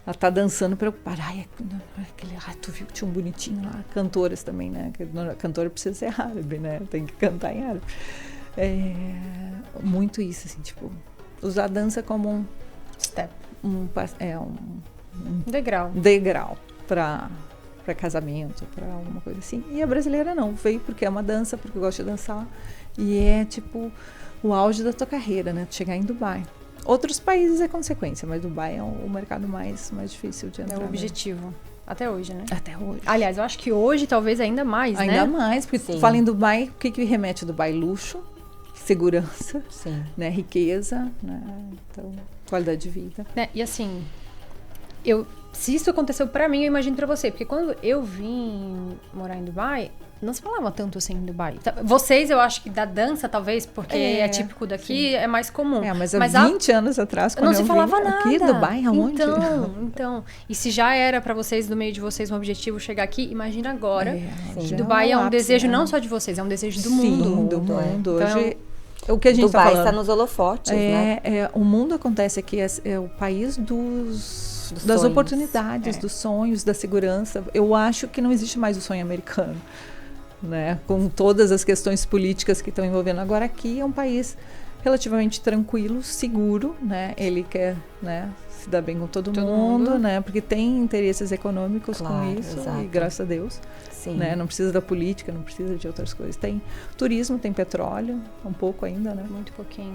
S3: Ela tá dançando preocupada. Tu viu que tinha um bonitinho lá? Cantoras também, né? Cantora precisa ser árabe, né? Tem que cantar em árabe. Muito isso, assim, tipo, usar a dança como um
S1: step,
S3: um
S1: degrau
S3: para casamento, para alguma coisa assim. E a brasileira não, veio porque é uma dança, porque gosta de dançar. E é tipo o auge da tua carreira, né? Chegar em Dubai. Outros países é consequência, mas Dubai é o mercado mais difícil de entrar.
S1: É o objetivo. Até hoje, né?
S3: Até hoje.
S1: Aliás, eu acho que hoje talvez ainda mais,
S3: ainda
S1: né?
S3: Ainda mais, porque tu fala em Dubai, o que remete a Dubai? Luxo, segurança, né? Riqueza, né? Então, qualidade de vida.
S1: E assim, se isso aconteceu pra mim, eu imagino pra você. Porque quando eu vim morar em Dubai, não se falava tanto assim em Dubai. Vocês, eu acho que da dança, talvez, porque é típico daqui, é mais comum.
S3: Mas há 20 anos atrás, quando
S1: não se falava nada.
S3: Aqui, Dubai, aonde?
S1: Então, e se já era pra vocês, no meio de vocês, um objetivo chegar aqui, imagina agora.
S3: Que
S1: Dubai é um desejo não só de vocês, é um desejo do mundo.
S3: Do mundo.
S1: Então,
S3: hoje, o que a gente
S2: Dubai
S3: está
S2: está nos holofotes, né?
S3: O mundo acontece aqui, é o país das oportunidades, dos sonhos, da segurança. Eu acho que não existe mais o sonho americano, né? Com todas as questões políticas que estão envolvendo. Agora aqui é um país relativamente tranquilo, seguro, né? Ele quer, né, se dar bem com todo mundo, né? Porque tem interesses econômicos com isso,
S2: exato.
S3: E graças a Deus. Né? Não precisa da política, não precisa de outras coisas. Tem turismo, tem petróleo, um pouco ainda, né?
S1: Muito pouquinho.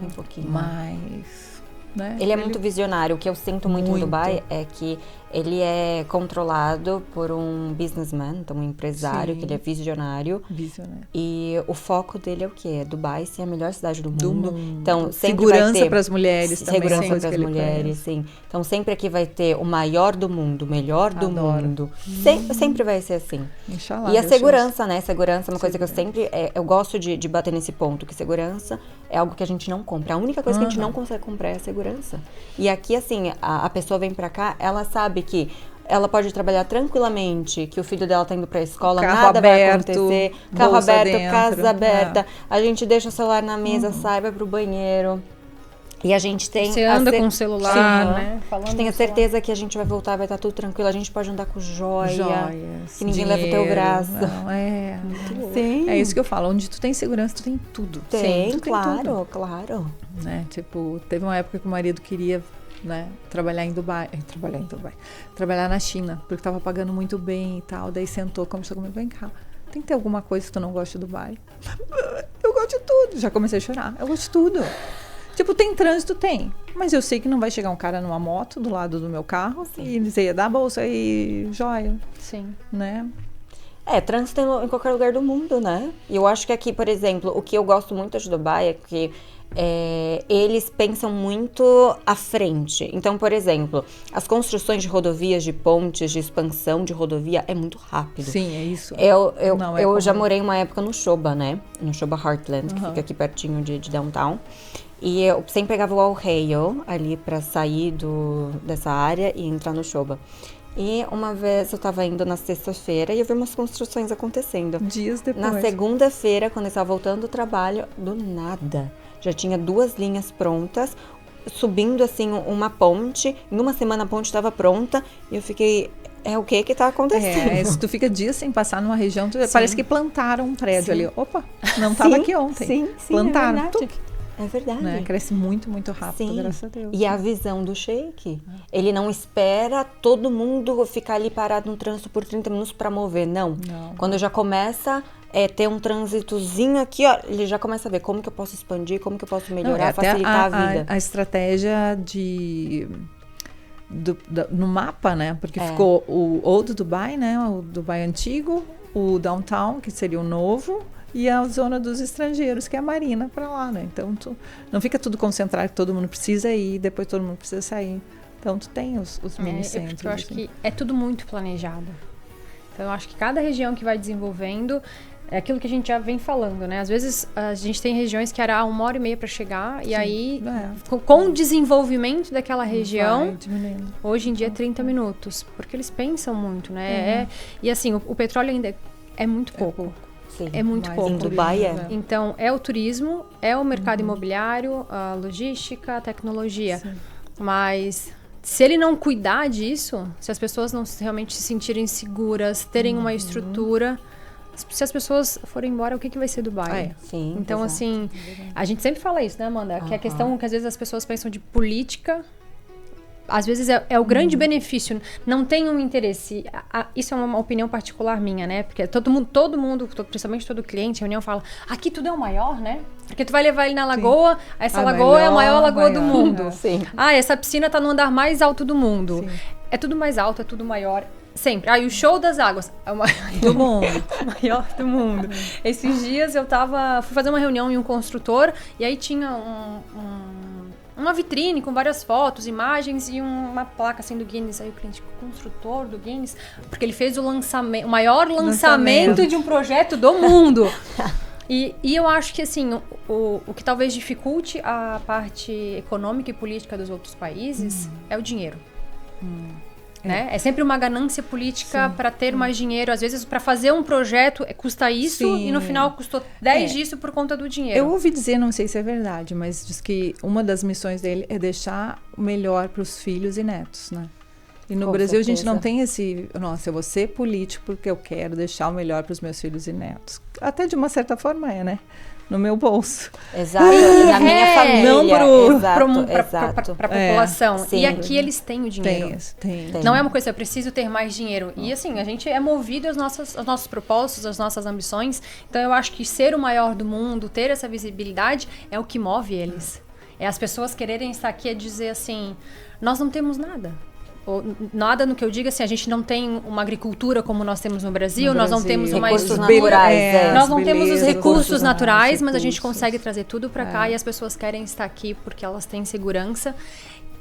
S3: Mas né?
S2: Ele é muito visionário. O que eu sinto muito em Dubai é que ele é controlado por um businessman, então um empresário, que ele é visionário. E o foco dele é o quê? Dubai ser a melhor cidade do mundo. Então, sempre
S3: segurança para as mulheres também.
S2: Segurança para as mulheres, sim. Então, sempre aqui vai ter o maior do mundo, o melhor do mundo. Sempre vai ser assim.
S3: Inshallah,
S2: e a segurança, né? Segurança é uma coisa que eu sempre... eu gosto de bater nesse ponto, que segurança é algo que a gente não compra. A única coisa que a gente não consegue comprar é a segurança. E aqui, assim, a pessoa vem pra cá, ela sabe que ela pode trabalhar tranquilamente, que o filho dela tá indo pra escola, nada vai acontecer. Carro aberto, casa aberta. A gente deixa o celular na mesa, sai, vai pro banheiro. E a gente tem...
S1: Você anda com o celular, né?
S2: A gente tem a certeza que a gente vai voltar, vai estar tudo tranquilo. A gente pode andar com joias, que ninguém leva o teu braço.
S3: Não, sim. É isso que eu falo. Onde tu tem segurança, tu tem tudo.
S2: Tem, claro.
S3: Né? Tipo, teve uma época que o marido queria, né, trabalhar na China, porque estava pagando muito bem e tal. Daí sentou, conversou comigo, vem cá. Tem que ter alguma coisa que tu não gosta de Dubai? Eu gosto de tudo. Já comecei a chorar. Eu gosto de tudo. Tipo, tem trânsito? Tem. Mas eu sei que não vai chegar um cara numa moto do lado do meu carro e dizer, dá a bolsa e joia.
S1: Sim.
S3: Né?
S2: Trânsito em qualquer lugar do mundo, né? E eu acho que aqui, por exemplo, o que eu gosto muito de Dubai é que eles pensam muito à frente. Então, por exemplo, as construções de rodovias, de pontes, de expansão de rodovia é muito rápido.
S3: Sim, é isso.
S2: Eu já morei uma época no Shoba, né? No Shoba Heartland, que fica aqui pertinho de downtown. E eu sempre pegava o Al Rail ali pra sair dessa área e entrar no Shoba. E uma vez eu tava indo na sexta-feira e eu vi umas construções acontecendo.
S3: Dias depois.
S2: Na segunda-feira, quando eu estava voltando do trabalho, do nada, já tinha 2 linhas prontas, subindo assim uma ponte. Em uma semana a ponte estava pronta e eu fiquei... o que tá acontecendo?
S3: Se tu fica dias sem passar numa região, parece que plantaram um prédio ali. Opa, não tava aqui ontem.
S2: Sim,
S3: plantaram.
S2: É verdade.
S3: Né? Cresce muito, muito rápido, graças a Deus.
S2: E a visão do Sheik. Ele não espera todo mundo ficar ali parado no trânsito por 30 minutos para mover. Não. Quando já começa ter um trânsitozinho aqui, ó, ele já começa a ver como que eu posso expandir, como que eu posso melhorar, facilitar a vida.
S3: A estratégia no mapa, né? Porque ficou o Old Dubai, né? O Dubai antigo, o Downtown, que seria o novo, e a zona dos estrangeiros, que é a Marina, para lá, né? Então, não fica tudo concentrado, todo mundo precisa ir, depois todo mundo precisa sair. Então, tu tem os mini-centros.
S1: Eu acho que é tudo muito planejado. Então, eu acho que cada região que vai desenvolvendo é aquilo que a gente já vem falando, né? Às vezes, a gente tem regiões que era 1h30 para chegar, e aí, com o desenvolvimento daquela região, hoje em dia é 30 minutos. Porque eles pensam muito, né? E assim, o petróleo ainda é muito pouco.
S2: Sim,
S1: é muito pouco.
S2: Em Dubai
S1: Então, é o turismo, é o mercado imobiliário, a logística, a tecnologia. Sim. Mas se ele não cuidar disso, se as pessoas não realmente se sentirem seguras, terem uma estrutura, se as pessoas forem embora, o que vai ser Dubai?
S2: Sim,
S1: então, assim, a gente sempre fala isso, né, Amanda? Que a questão que às vezes as pessoas pensam de política... Às vezes é o grande benefício, não tem um interesse. Isso é uma opinião particular minha, né? Porque todo mundo, principalmente todo cliente, reunião fala, aqui tudo é o maior, né? Porque tu vai levar ele na lagoa, essa lagoa é a maior lagoa do mundo.
S2: Sim.
S1: Essa piscina tá no andar mais alto do mundo. Sim. É tudo mais alto, é tudo maior. Sempre. E o show das águas é o maior do mundo. O maior do mundo. Esses dias eu fui fazer uma reunião em um construtor e aí tinha uma vitrine com várias fotos, imagens e uma placa assim do Guinness. Aí o cliente, o construtor do Guinness, porque ele fez o maior lançamento de um projeto do mundo. E eu acho que assim, o que talvez dificulte a parte econômica e política dos outros países é o dinheiro. Né? É sempre uma ganância política para ter mais dinheiro. Às vezes, para fazer um projeto, custa isso e no final custou 10 disso por conta do dinheiro.
S3: Eu ouvi dizer, não sei se é verdade, mas diz que uma das missões dele é deixar o melhor para os filhos e netos, né? E no Brasil a gente não tem esse... Nossa, eu vou ser político porque eu quero deixar o melhor para os meus filhos e netos. Até de uma certa forma né? No meu bolso.
S2: Exato, na minha família.
S1: Não para a população.
S2: Sim.
S1: E aqui eles têm o dinheiro.
S3: Tem.
S1: Não é uma coisa, eu preciso ter mais dinheiro. E assim, a gente é movido aos nossos propósitos, às nossas ambições. Então eu acho que ser o maior do mundo, ter essa visibilidade, é o que move eles. É as pessoas quererem estar aqui e dizer assim, nós não temos nada. Ou, nada no que eu digo assim, a gente não tem uma agricultura como nós temos no Brasil, nós não temos uma
S2: recursos
S1: estrutura,
S2: naturais,
S1: nós não temos os recursos naturais, mas a gente
S3: recursos.
S1: consegue trazer tudo para cá e as pessoas querem estar aqui porque elas têm segurança.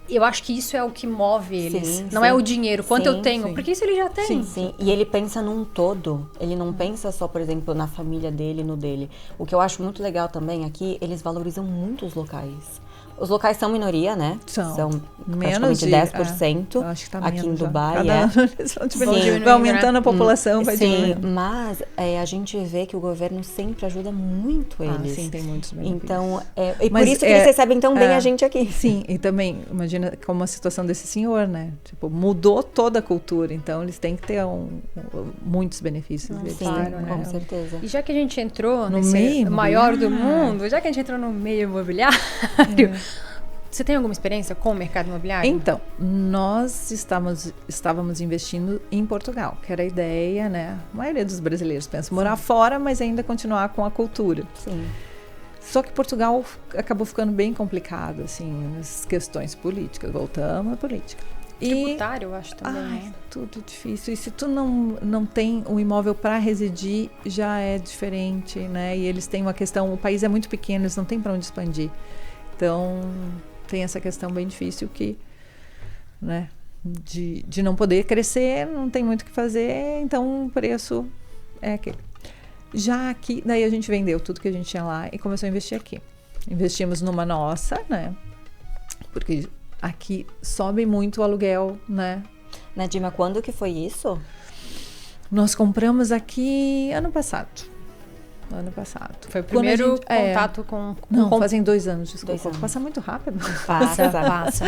S1: Eu acho que isso é o que move eles,
S2: Sim,
S1: não
S2: sim.
S1: é o dinheiro, quanto
S2: Sim,
S1: eu tenho,
S3: sim.
S1: porque isso ele já tem.
S2: Sim, e ele pensa num todo. Ele não pensa só, por exemplo, na família dele, no dele. O que eu acho muito legal também aqui, eles valorizam muito os locais. Os locais são minoria, né?
S3: São.
S2: Menos de 10%.
S3: eu acho que tá
S2: aqui em
S3: menos já.
S2: Dubai.
S3: Cada ano eles vão diminuindo.
S1: Sim.
S3: Vai aumentando a população, vai
S2: Sim,
S3: diminuindo.
S2: mas a gente vê que o governo sempre ajuda muito eles.
S3: Sim, tem muitos benefícios.
S2: Então, e por
S3: Mas
S2: isso que eles recebem tão bem
S3: é.
S2: a gente aqui.
S3: Sim, e também, imagina como a situação desse senhor, né? Tipo, mudou toda a cultura, então eles têm que ter muitos benefícios. Eles
S2: Sim,
S3: têm,
S1: claro,
S2: com
S1: né?
S2: certeza.
S1: E já que a gente entrou
S3: No
S1: nesse
S3: meio
S1: maior do
S3: imobiliário.
S1: mundo, já que a gente entrou no meio imobiliário, você tem alguma experiência com o mercado imobiliário?
S3: Então, nós estávamos investindo em Portugal, que era a ideia, né? A maioria dos brasileiros pensa morar fora, mas ainda continuar com a cultura.
S2: Sim.
S3: Só que Portugal acabou ficando bem complicado, assim, nas questões políticas. Voltamos à política.
S1: Tributário, eu acho também, né?
S3: Tudo difícil. E se tu não tem um imóvel para residir, já é diferente, né? E eles têm uma questão, o país é muito pequeno, eles não têm para onde expandir. Então, tem essa questão bem difícil que, né, de não poder crescer, não tem muito o que fazer, então o preço é aquele. Já aqui, daí a gente vendeu tudo que a gente tinha lá e começou a investir aqui. Investimos numa nossa, né, porque aqui sobe muito o aluguel, né.
S2: Nadima, quando que foi isso?
S3: Nós compramos aqui ano passado.
S1: Foi o primeiro contato com
S3: Não, fazem 2 anos, desculpa.
S2: 2 anos.
S3: Passa muito rápido.
S2: Passa.
S1: nossa.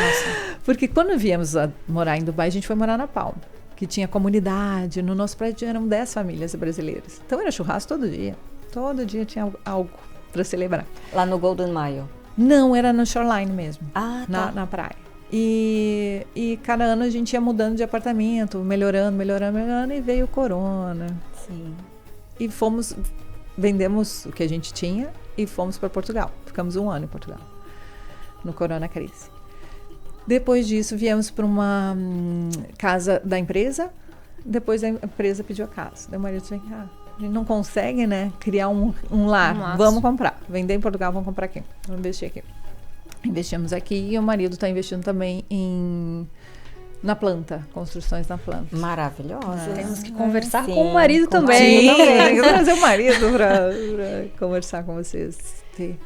S3: Porque quando viemos a morar em Dubai, a gente foi morar na Palma, que tinha comunidade. No nosso prédio eram 10 famílias brasileiras. Então era churrasco todo dia. Todo dia tinha algo para celebrar.
S2: Lá no Golden Mile.
S3: Não, era no Shoreline mesmo,
S2: Ah, tá.
S3: na praia. E cada ano a gente ia mudando de apartamento, melhorando, e veio o corona.
S2: Sim.
S3: E vendemos o que a gente tinha e fomos para Portugal. Ficamos 1 ano em Portugal, no Corona Crise. Depois disso, viemos para uma casa da empresa. Depois a empresa pediu a casa. Daí o marido disse, a gente não consegue, né, criar um lar. Vamos comprar. Vender em Portugal, vamos comprar aqui. Vamos investir aqui. Investimos aqui e o marido está investindo também na planta, construções na planta.
S2: Maravilhosa.
S1: Temos que conversar
S2: Sim,
S1: com o marido
S2: com o
S1: também.
S2: marido também.
S3: Tem que trazer o marido para conversar com vocês. Ter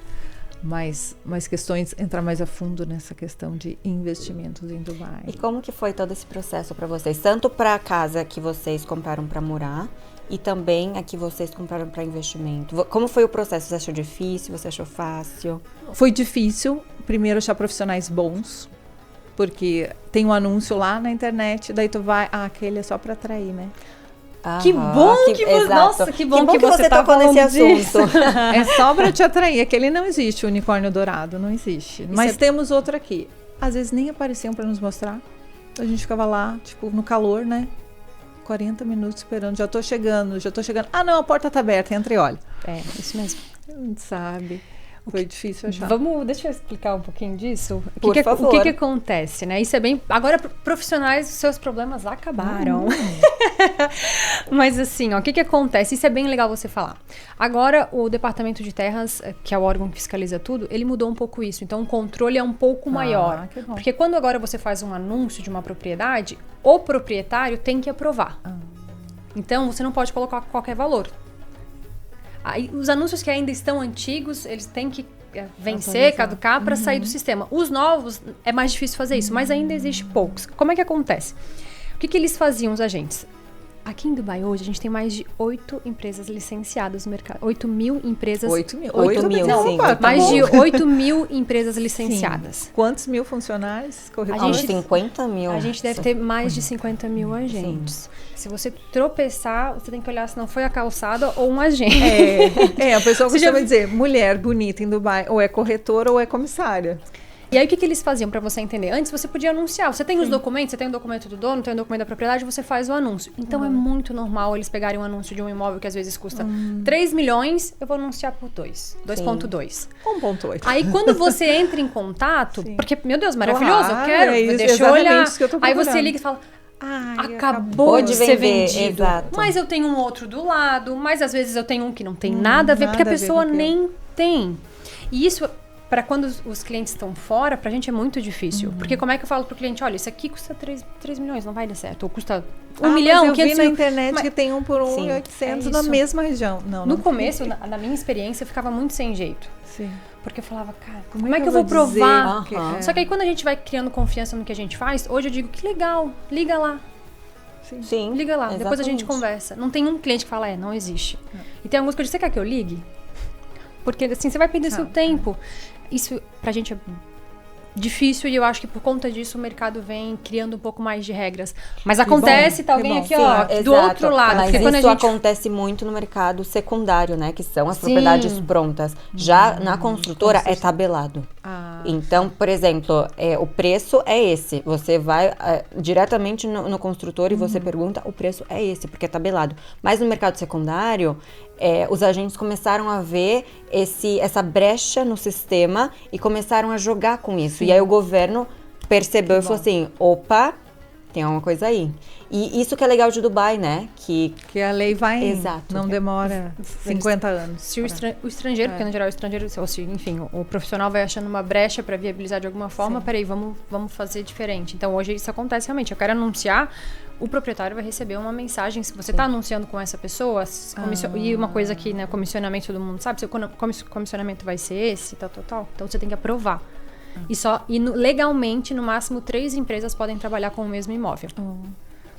S3: mais questões, entrar mais a fundo nessa questão de investimentos em Dubai.
S2: E como que foi todo esse processo para vocês? Tanto para a casa que vocês compraram para morar e também a que vocês compraram para investimento. Como foi o processo? Você achou difícil? Você achou fácil?
S3: Foi difícil, primeiro, achar profissionais bons, porque tem um anúncio lá na internet, daí tu vai, aquele é só para atrair, né?
S1: Que bom que você...
S2: exato.
S1: Nossa, que bom que você tá
S2: tocou
S1: falando
S2: nesse
S1: disso.
S2: assunto.
S3: É só para te atrair, aquele não existe, o unicórnio dourado, não existe. Mas temos outro aqui. Às vezes nem apareciam para nos mostrar, a gente ficava lá, tipo, no calor, né? 40 minutos esperando, já tô chegando. Ah, não, a porta tá aberta, entra e olha.
S1: É, isso mesmo.
S3: Sabe? Foi difícil achar.
S1: Deixa eu explicar um pouquinho disso.
S2: Por favor.
S1: O que acontece, né? Isso é bem... Agora, profissionais, os seus problemas acabaram. Mas assim, ó, o que acontece? Isso é bem legal você falar. Agora, o Departamento de Terras, que é o órgão que fiscaliza tudo, ele mudou um pouco isso. Então, o controle é um pouco maior.
S3: Que bom.
S1: Porque quando agora você faz um anúncio de uma propriedade, o proprietário tem que aprovar. Então, você não pode colocar qualquer valor. Aí, os anúncios que ainda estão antigos, eles têm que vencer, caducar para sair do sistema. Os novos, é mais difícil fazer isso, mas ainda existe poucos. Como é que acontece? O que eles faziam, os agentes? Aqui em Dubai hoje, a gente tem mais de 8 empresas licenciadas no mercado. 8 mil empresas...
S3: 8 mil,
S2: 8 mil,
S3: não,
S2: sim.
S3: opa, tá
S1: mais
S3: bom.
S1: de 8 mil empresas licenciadas.
S3: Sim. Quantos mil funcionários?
S1: A
S2: Uns
S1: gente-
S2: 50 mil.
S1: A gente deve ter mais de 50 mil agentes. Se você tropeçar, você tem que olhar se não foi a calçada ou um agente.
S3: A pessoa
S1: Você já
S3: costuma
S1: viu-
S3: dizer, mulher bonita em Dubai, ou é corretora ou é comissária.
S1: E aí, o que eles faziam pra você entender? Antes, você podia anunciar. Você tem os documentos, você tem o documento do dono, tem o documento da propriedade, você faz o anúncio. Então, é muito normal eles pegarem um anúncio de um imóvel que às vezes custa 3 milhões, eu vou anunciar por 2.2.
S3: 1.8.
S1: Aí, quando você entra em contato, porque, meu Deus, maravilhoso, eu
S3: Claro,
S1: quero,
S3: é isso,
S1: deixa eu olhar.
S3: isso que eu tô
S1: Aí você
S3: procurando.
S1: liga e fala...
S3: Ai,
S1: acabou de ser
S2: vender,
S1: vendido.
S2: exato.
S1: Mas eu tenho um outro do lado, mas às vezes eu tenho um que não tem nada a ver, porque a
S3: nada a ver
S1: pessoa
S3: com aquilo.
S1: nem tem. E isso, para quando os clientes estão fora, pra gente é muito difícil. Porque como é que eu falo pro cliente, olha, isso aqui custa 3 milhões, não vai dar certo. Ou custa 1 milhão,
S3: mas eu
S1: 500
S3: vi na
S1: mil.
S3: internet
S1: Mas
S3: que tem um por
S2: Sim,
S3: 1.800
S1: é
S3: na
S1: isso.
S3: mesma região. Não,
S1: no
S3: não
S1: começo, na minha experiência, eu ficava muito sem jeito.
S3: Sim.
S1: Porque eu falava, cara, como é que eu vou provar?
S3: dizer
S2: Aham.
S1: Só que aí quando a gente vai criando confiança no que a gente faz, hoje eu digo, que legal, liga lá.
S2: Sim,
S1: Liga lá, depois a gente
S2: exatamente.
S1: conversa. Não tem um cliente que fala, não existe. E tem alguns que eu disse, você quer que eu ligue? Porque assim, você vai perder seu tempo. Isso pra gente é difícil e eu acho que por conta disso o mercado vem criando um pouco mais de regras. Mas acontece, tá
S3: que
S1: alguém
S3: bom.
S1: aqui, ó,
S2: Sim,
S1: do
S2: exato.
S1: outro lado.
S2: Mas
S1: Porque quando a
S2: isso
S1: gente...
S2: acontece muito no mercado secundário, né? Que são as
S1: Sim.
S2: propriedades prontas. Já na construtora é tabelado.
S3: Ah,
S2: Então, por exemplo, o preço é esse. Você vai diretamente no construtor e você pergunta, o preço é esse, porque é tabelado. Mas no mercado secundário, os agentes começaram a ver essa brecha no sistema e começaram a jogar com isso. E aí o governo percebeu e falou assim, opa, tem alguma coisa aí. E isso que é legal de Dubai, né? Que
S3: que a lei vai indo,
S2: Exato.
S3: não demora 50 anos.
S1: Se o estrangeiro, porque no geral o estrangeiro, ou se, enfim, o profissional vai achando uma brecha para viabilizar de alguma forma, peraí, vamos fazer diferente. Então hoje isso acontece realmente. Eu quero anunciar, o proprietário vai receber uma mensagem. Se você está anunciando com essa pessoa, e uma coisa que, né, comissionamento todo mundo sabe, seu comissionamento vai ser esse, tal. Então você tem que aprovar. E legalmente, no máximo, 3 empresas podem trabalhar com o mesmo imóvel.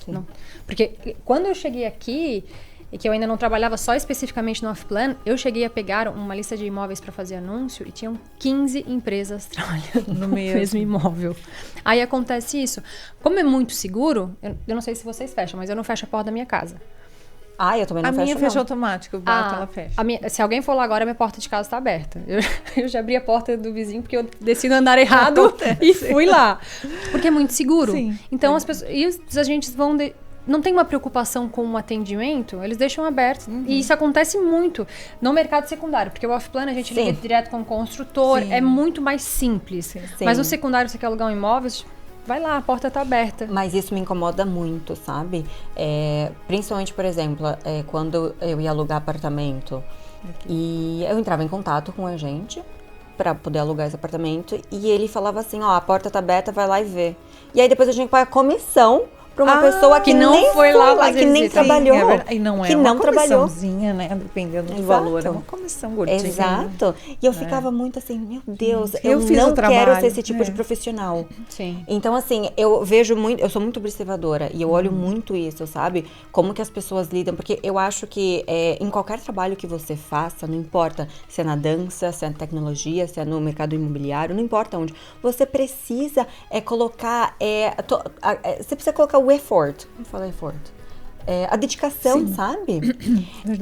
S1: Não. Porque quando eu cheguei aqui, e que eu ainda não trabalhava só especificamente no off-plan, eu cheguei a pegar uma lista de imóveis para fazer anúncio e tinham 15 empresas trabalhando no mesmo imóvel. Aí acontece isso. Como é muito seguro, eu não sei se vocês fecham, mas eu não fecho a porta da minha casa.
S2: eu também não
S3: A
S2: fecho,
S3: minha fecha
S2: não.
S3: automático, eu bato, ela fecha.
S1: Se alguém for lá agora, minha porta de casa está aberta. Eu já abri a porta do vizinho porque eu desci no andar errado e fui lá. Porque é muito seguro.
S3: Sim.
S1: Então as pessoas... E os agentes vão... Não tem uma preocupação com o atendimento, eles deixam aberto. E isso acontece muito no mercado secundário, porque o off-plan a gente liga direto com o construtor, é muito mais simples.
S2: Sim.
S1: Mas no secundário, você quer alugar um imóvel, vai lá, a porta tá aberta.
S2: Mas isso me incomoda muito, sabe? Principalmente, por exemplo, quando eu ia alugar apartamento e eu entrava em contato com o agente para poder alugar esse apartamento e ele falava assim, a porta tá aberta, vai lá e vê. E aí depois eu tinha que pagar comissão para uma pessoa que
S1: não
S2: nem
S1: foi lá fazer
S2: que nem
S1: visita.
S2: trabalhou.
S3: Sim, é verdade. E não é
S2: que
S3: uma
S2: não trabalhou.
S3: comissãozinha, né? Dependendo do
S2: Exato.
S3: valor, é uma comissão gordinha.
S2: Exato. E eu ficava muito assim, meu Deus,
S3: Eu
S2: eu
S3: fiz
S2: não
S3: o
S2: quero
S3: trabalho,
S2: ser esse tipo de
S3: né?
S2: profissional.
S1: Sim.
S2: Então, assim, eu vejo muito, eu sou muito observadora e eu olho muito isso, sabe? Como que as pessoas lidam, porque eu acho que em qualquer trabalho que você faça, não importa se é na dança, se é na tecnologia, se é no mercado imobiliário, não importa onde, você precisa colocar, você precisa colocar o effort, vamos falar effort. A dedicação, sabe?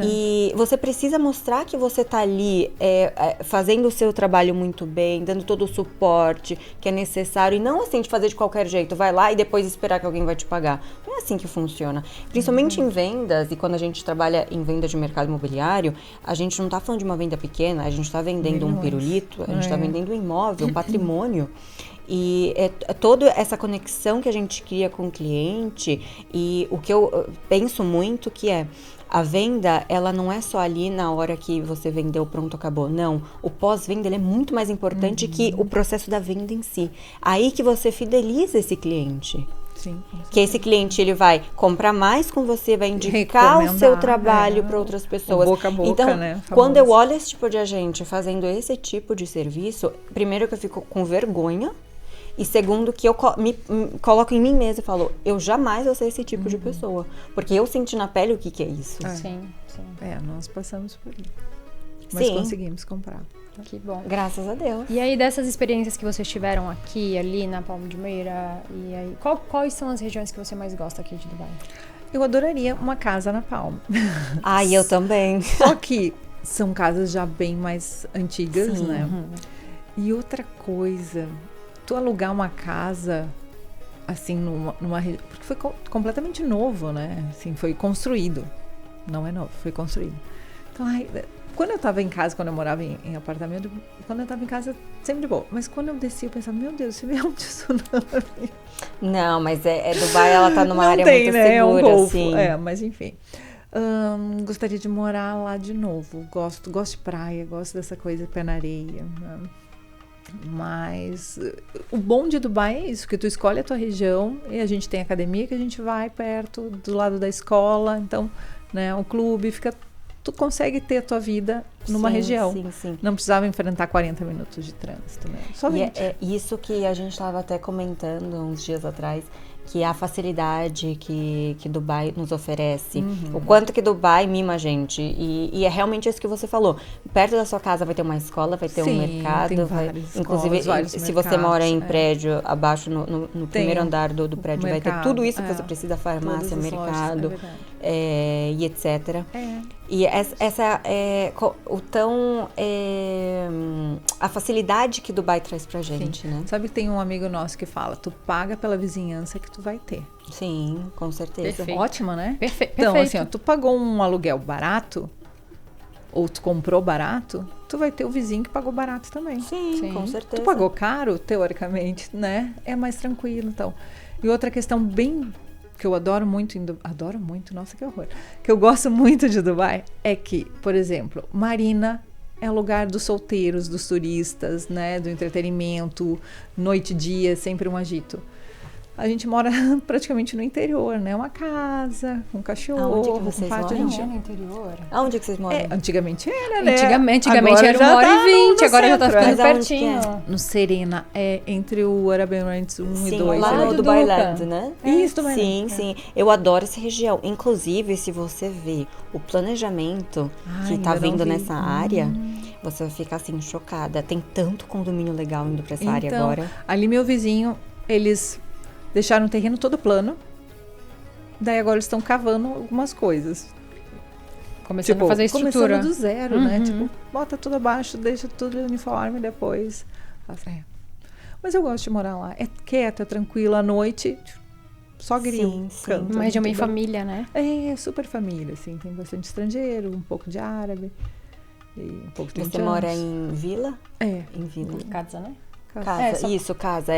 S2: E você precisa mostrar que você tá ali fazendo o seu trabalho muito bem, dando todo o suporte que é necessário e não assim de fazer de qualquer jeito, vai lá e depois esperar que alguém vai te pagar. Não é assim que funciona. Principalmente em vendas, e quando a gente trabalha em venda de mercado imobiliário, a gente não tá falando de uma venda pequena, a gente tá vendendo um pirulito, a gente tá vendendo um imóvel, um patrimônio. E é toda essa conexão que a gente cria com o cliente e o que eu penso muito que a venda, ela não é só ali na hora que você vendeu, pronto, acabou. Não, o pós-venda ele é muito mais importante que o processo da venda em si. Aí que você fideliza esse cliente.
S3: Sim.
S2: Que esse cliente ele vai comprar mais com você, vai indicar o seu trabalho para outras pessoas.
S3: Boca a boca,
S2: então,
S3: né?
S2: quando eu olho esse tipo de agente fazendo esse tipo de serviço, primeiro que eu fico com vergonha. E segundo, que eu me coloco em mim mesma e falo, eu jamais vou ser esse tipo de pessoa. Porque eu senti na pele o que é isso.
S1: Sim.
S3: Nós passamos por isso. Mas conseguimos comprar.
S1: Que bom.
S2: Graças a Deus.
S1: E aí, dessas experiências que vocês tiveram aqui, ali na Palma de Meira, e aí, quais são as regiões que você mais gosta aqui de Dubai?
S3: Eu adoraria uma casa na Palma.
S2: Eu também.
S3: Só que são casas já bem mais antigas, né? E outra coisa, tu alugar uma casa, assim, numa região... Porque foi completamente novo, né? Assim, foi construído. Não é novo, foi construído. Então, quando eu tava em casa, quando eu morava em apartamento, quando eu tava em casa, sempre de boa. Mas quando eu desci, eu pensava, meu Deus, se vier um tsunami...
S2: Não, mas Dubai, ela tá numa
S3: Não
S2: área
S3: tem,
S2: muito
S3: né? É um
S2: segura,
S3: golfo.
S2: assim.
S3: Mas enfim. Gostaria de morar lá de novo. Gosto de praia, gosto dessa coisa pé na areia. Mas o bom de Dubai é isso, que tu escolhe a tua região e a gente tem academia que a gente vai perto, do lado da escola. Então, né, o clube fica... Tu consegue ter a tua vida numa região.
S2: Sim.
S3: Não precisava enfrentar 40 minutos de trânsito, né? Só 20.
S2: E é isso que a gente estava até comentando uns dias atrás, que a facilidade que Dubai nos oferece, o quanto que Dubai mima a gente. E é realmente isso que você falou. Perto da sua casa vai ter uma escola, vai ter um mercado.
S3: Tem várias
S2: inclusive,
S3: escolas,
S2: se você mora em prédio, abaixo, no primeiro andar do prédio, vai ter tudo isso que você precisa, farmácia, mercado, e etc. E essa a facilidade que Dubai traz pra gente, né?
S3: Sabe que tem um amigo nosso que fala, tu paga pela vizinhança que tu vai ter.
S2: Sim, com certeza.
S1: Perfeito.
S3: Ótimo, né?
S1: Perfeito.
S3: Então, assim, ó, tu pagou um aluguel barato, ou tu comprou barato, tu vai ter o vizinho que pagou barato também.
S2: Sim, com certeza.
S3: Tu pagou caro, teoricamente, né? É mais tranquilo, então. E outra questão bem... que eu adoro muito, nossa, que horror, que eu gosto muito de Dubai, é que, por exemplo, Marina é lugar dos solteiros, dos turistas, né, do entretenimento, noite e dia, sempre um agito. A gente mora praticamente no interior, né, uma casa, um cachorro,
S2: Aonde que vocês
S3: um pátio.
S2: moram?
S1: No interior.
S2: Aonde que vocês moram?
S3: Antigamente era, né?
S1: Antigamente
S3: Agora
S1: era
S3: já
S1: 1h20, agora já tá
S3: centro,
S1: ficando
S2: Mas aonde
S1: pertinho.
S3: No Serena, entre o Arab Emirates 1 e 2.
S2: lá
S1: ali
S2: no
S1: do
S2: Dubai
S1: Duca.
S2: Land, né?
S3: Isso, Dubai
S2: Sim,
S3: Land.
S2: sim. Eu adoro essa região. Inclusive, se você vê o planejamento que tá
S3: ainda não
S2: vindo
S3: vi.
S2: nessa área, você vai ficar assim, chocada. Tem tanto condomínio legal indo pra essa área
S3: Então,
S2: agora.
S3: ali meu vizinho, eles deixaram o terreno todo plano. Daí agora eles estão cavando algumas coisas.
S1: Começando a fazer estrutura.
S3: Começando do zero, né? Tipo, bota tudo abaixo, deixa tudo uniforme, depois... Mas eu gosto de morar lá. É quieto, é tranquilo. À noite, só grilo.
S2: Sim.
S3: Canta,
S1: Mais de uma
S3: entendeu?
S1: família, né?
S3: É, super família, assim. Tem bastante estrangeiro, um pouco de árabe. E um pouco de
S2: Você
S3: indianos.
S2: mora em vila?
S3: É.
S2: Em vila.
S1: Casa, né?
S2: Casa. Isso, casa.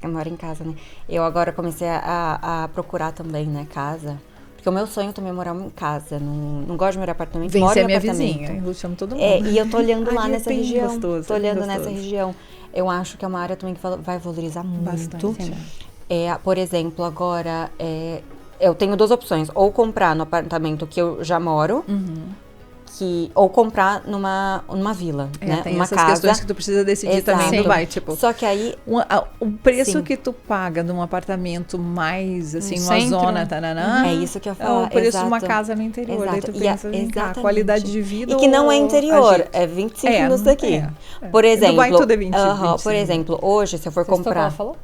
S2: Eu moro em casa, né? Eu agora comecei a procurar também, né? Casa. Porque o meu sonho também é morar em casa. Não gosto de morar em apartamento.
S3: Vem
S2: moro
S3: ser
S2: em
S3: minha
S2: apartamento.
S3: vizinha. Eu chamo todo mundo.
S2: E eu tô olhando lá
S3: Ai,
S2: nessa
S3: bem
S2: região.
S3: gostoso,
S2: Tô olhando
S3: bem
S2: nessa
S3: gostoso.
S2: região. Eu acho que é uma área também que vai valorizar muito.
S3: Bastante.
S2: Por exemplo, agora, eu tenho duas opções. Ou comprar no apartamento que eu já moro, ou comprar numa vila, né?
S3: Tem
S2: uma
S3: essas
S2: casa.
S3: questões que tu precisa decidir
S2: Exato.
S3: também no Dubai, tipo...
S2: Só que aí...
S3: O preço
S2: Sim.
S3: que tu paga num apartamento mais, assim,
S1: No
S3: numa
S1: centro.
S3: zona, tananã,
S2: É isso que eu ia
S3: é
S2: falar.
S3: o preço de uma
S2: exato.
S3: casa no interior. Daí tu
S2: Exato.
S3: pensa, vem cá,
S2: Exatamente.
S3: qualidade de vida
S2: E que não é
S3: ou
S2: interior,
S3: agito?
S2: é 25 minutos daqui. Por
S3: Em
S2: exemplo...
S3: Dubai tudo é 20, 25.
S2: Por exemplo, hoje, se eu for
S1: Você escutou o que ela
S2: comprar...
S1: falou?